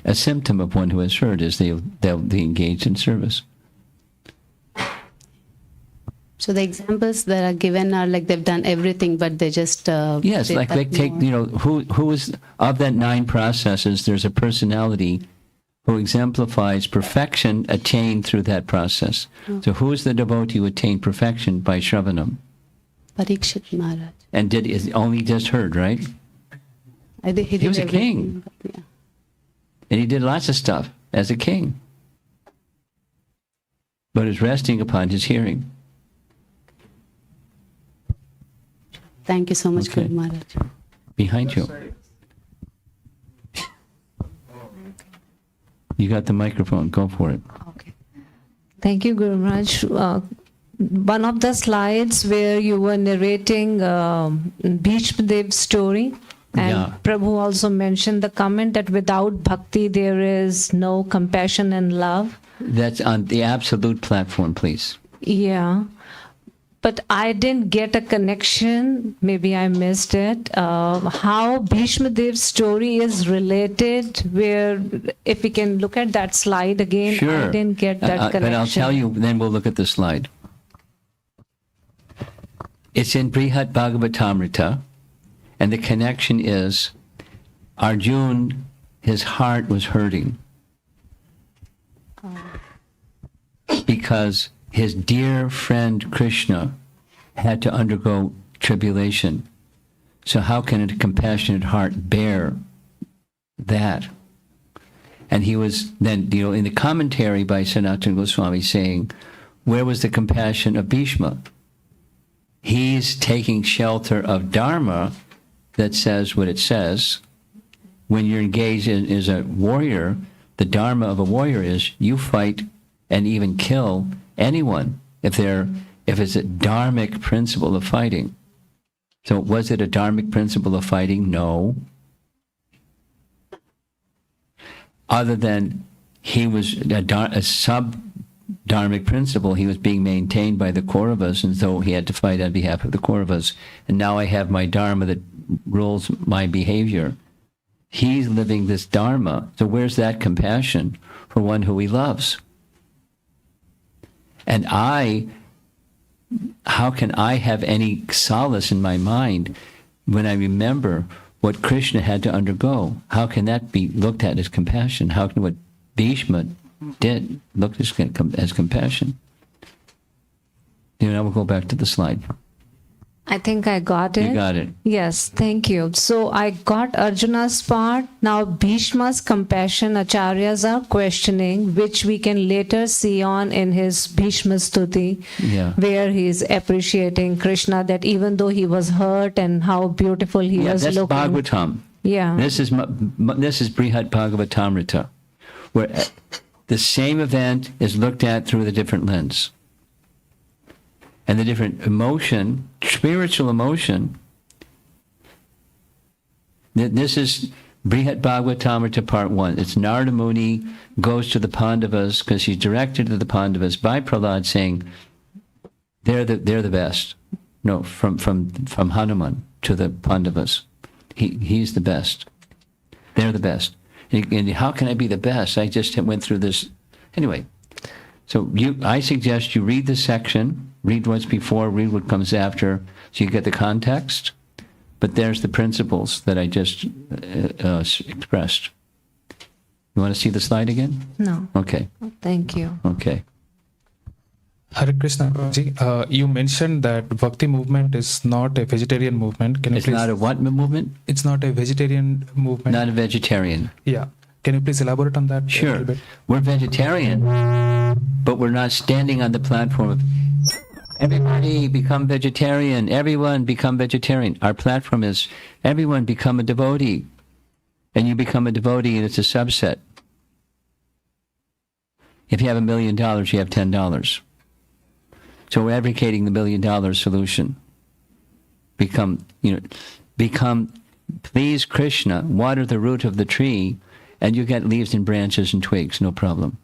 A symptom of one who has heard is they'll be engaged in service. So the examples that are given are like they've done everything, but they just yes, like they take who is of that 9 processes. There's a personality who exemplifies perfection attained through that process. Oh. So who is the devotee who attained perfection by Shravanam? Parikshit Maharaj. And is only just heard, right? He was a everything, king. but yeah. And he did lots of stuff as a king. But it's resting upon his hearing. Thank you so much, Okay. Guru Maharaj. Behind you. You got the microphone. Go for it. Okay. Thank you, Guru Maharaj. One of the slides where you were narrating Bhishma Dev's story, and Yeah. Prabhu also mentioned the comment that without bhakti there is no compassion and love. That's on the absolute platform, please. Yeah. But I didn't get a connection, maybe I missed it, how Bhishma Dev's story is related, where if we can look at that slide again, Sure. I didn't get that connection. But I'll tell you, then we'll look at the slide. It's in Brihat Bhagavatamrita, and the connection is Arjun, his heart was hurting because his dear friend Krishna had to undergo tribulation. So how can a compassionate heart bear that? And he was then, in the commentary by Sanatana Goswami saying, where was the compassion of Bhishma? He's taking shelter of Dharma that says what it says. When you're engaged as a warrior, the Dharma of a warrior is you fight and even kill anyone if it's a dharmic principle of fighting. So was it a dharmic principle of fighting? No. Other than he was a sub-dharmic principle, he was being maintained by the Kauravas, and so he had to fight on behalf of the Kauravas. And now I have my dharma that rules my behavior. He's living this dharma. So where's that compassion for one who he loves? And how can I have any solace in my mind when I remember what Krishna had to undergo? How can that be looked at as compassion? How can what Bhishma did look as compassion? Now we'll go back to the slide. I think I got it. You got it. Yes, thank you. So I got Arjuna's part. Now Bhishma's compassion, Acharyas are questioning, which we can later see on in his Bhishma Stuti, Yeah. where he's appreciating Krishna, that even though he was hurt and how beautiful he was That's looking. Bhagavatam. Yeah. This is Brihat Bhagavatamrita, where the same event is looked at through the different lens. And the different emotion, spiritual emotion. This is Brihat Bhagavatamrita Part 1. It's Narada Muni goes to the Pandavas because he's directed to the Pandavas by Prahlad saying, they're the best. No, from Hanuman to the Pandavas. He's the best. They're the best. And how can I be the best? I just went through this. Anyway, so I suggest you read this section. Read what's before, read what comes after, so you get the context. But there's the principles that I just expressed. You want to see the slide again? No. Okay. Thank you. Okay. Hare Krishna, Ji. You mentioned that Bhakti movement is not a vegetarian movement. Can you It's please? not a what movement? It's not a vegetarian movement. Not a vegetarian. Yeah. Can you please elaborate on that? A Sure. little bit? We're vegetarian, but we're not standing on the platform of everybody become vegetarian, everyone become vegetarian. Our platform is everyone become a devotee. And you become a devotee and it's a subset. If you have $1 million, you have $10. So we're advocating the $1 million solution. Become, please Krishna, water the root of the tree, and you get leaves and branches and twigs, no problem.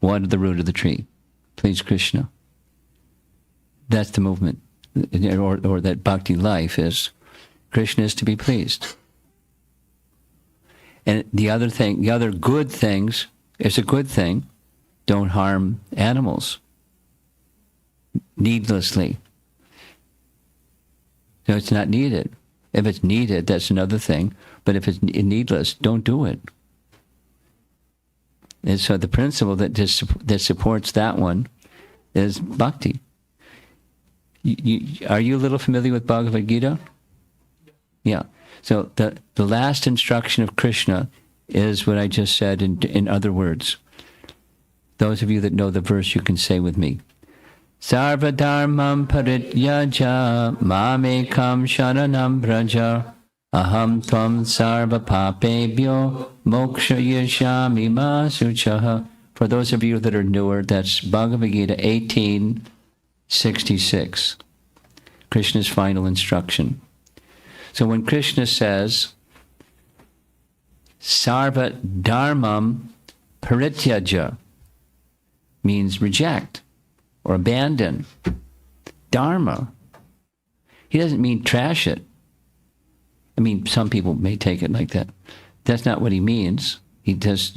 Water the root of the tree. Please Krishna. That's the movement, or that bhakti life is. Krishna is to be pleased. And the other good things, is a good thing. Don't harm animals needlessly. So it's not needed. If it's needed, that's another thing. But if it's needless, don't do it. And so the principle that supports that one is bhakti. Are you a little familiar with Bhagavad Gita? Yeah. So the last instruction of Krishna is what I just said in other words. Those of you that know the verse, you can say with me. Sarva dharmam parityaja mamekam sharanam braja aham tvam sarva papebhyo moksha yashami masuchaha. For those of you that are newer, that's Bhagavad Gita 18:66. Krishna's final instruction. So when Krishna says, Sarva dharmam parityaja, means reject or abandon. Dharma. He doesn't mean trash it. I mean, some people may take it like that. That's not what he means. He does,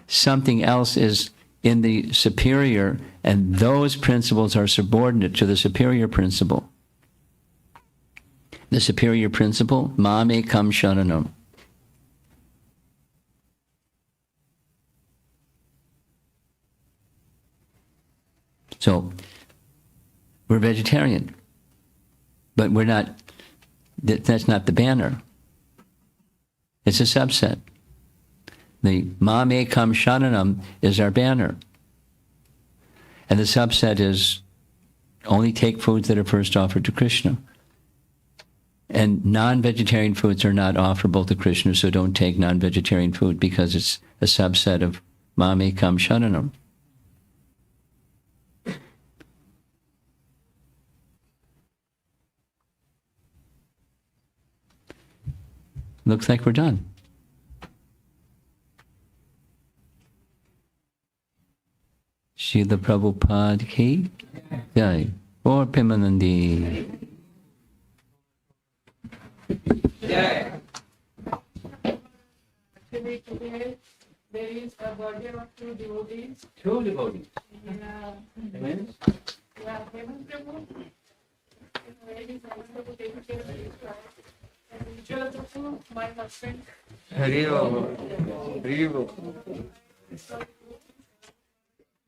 something else is in the superior, and those principles are subordinate to the superior principle. The superior principle, mame kam sharanam. So, we're vegetarian, but we're not, that's not the banner. It's a subset. The mame kam sharanam is our banner. And the subset is only take foods that are first offered to Krishna. And non-vegetarian foods are not offerable to Krishna, so don't take non-vegetarian food because it's a subset of mame kam sharanam. Looks like we're done. Srila Prabhupada ki jai. Or Pimanandi. Actually, today there is a birthday of two devotees. Two devotees. Yeah. Amen. Yeah, Hemant Prabhu. Very nice to take care of his wife. And Vijay Prabhu, my husband. Hari Om. Hari Om. So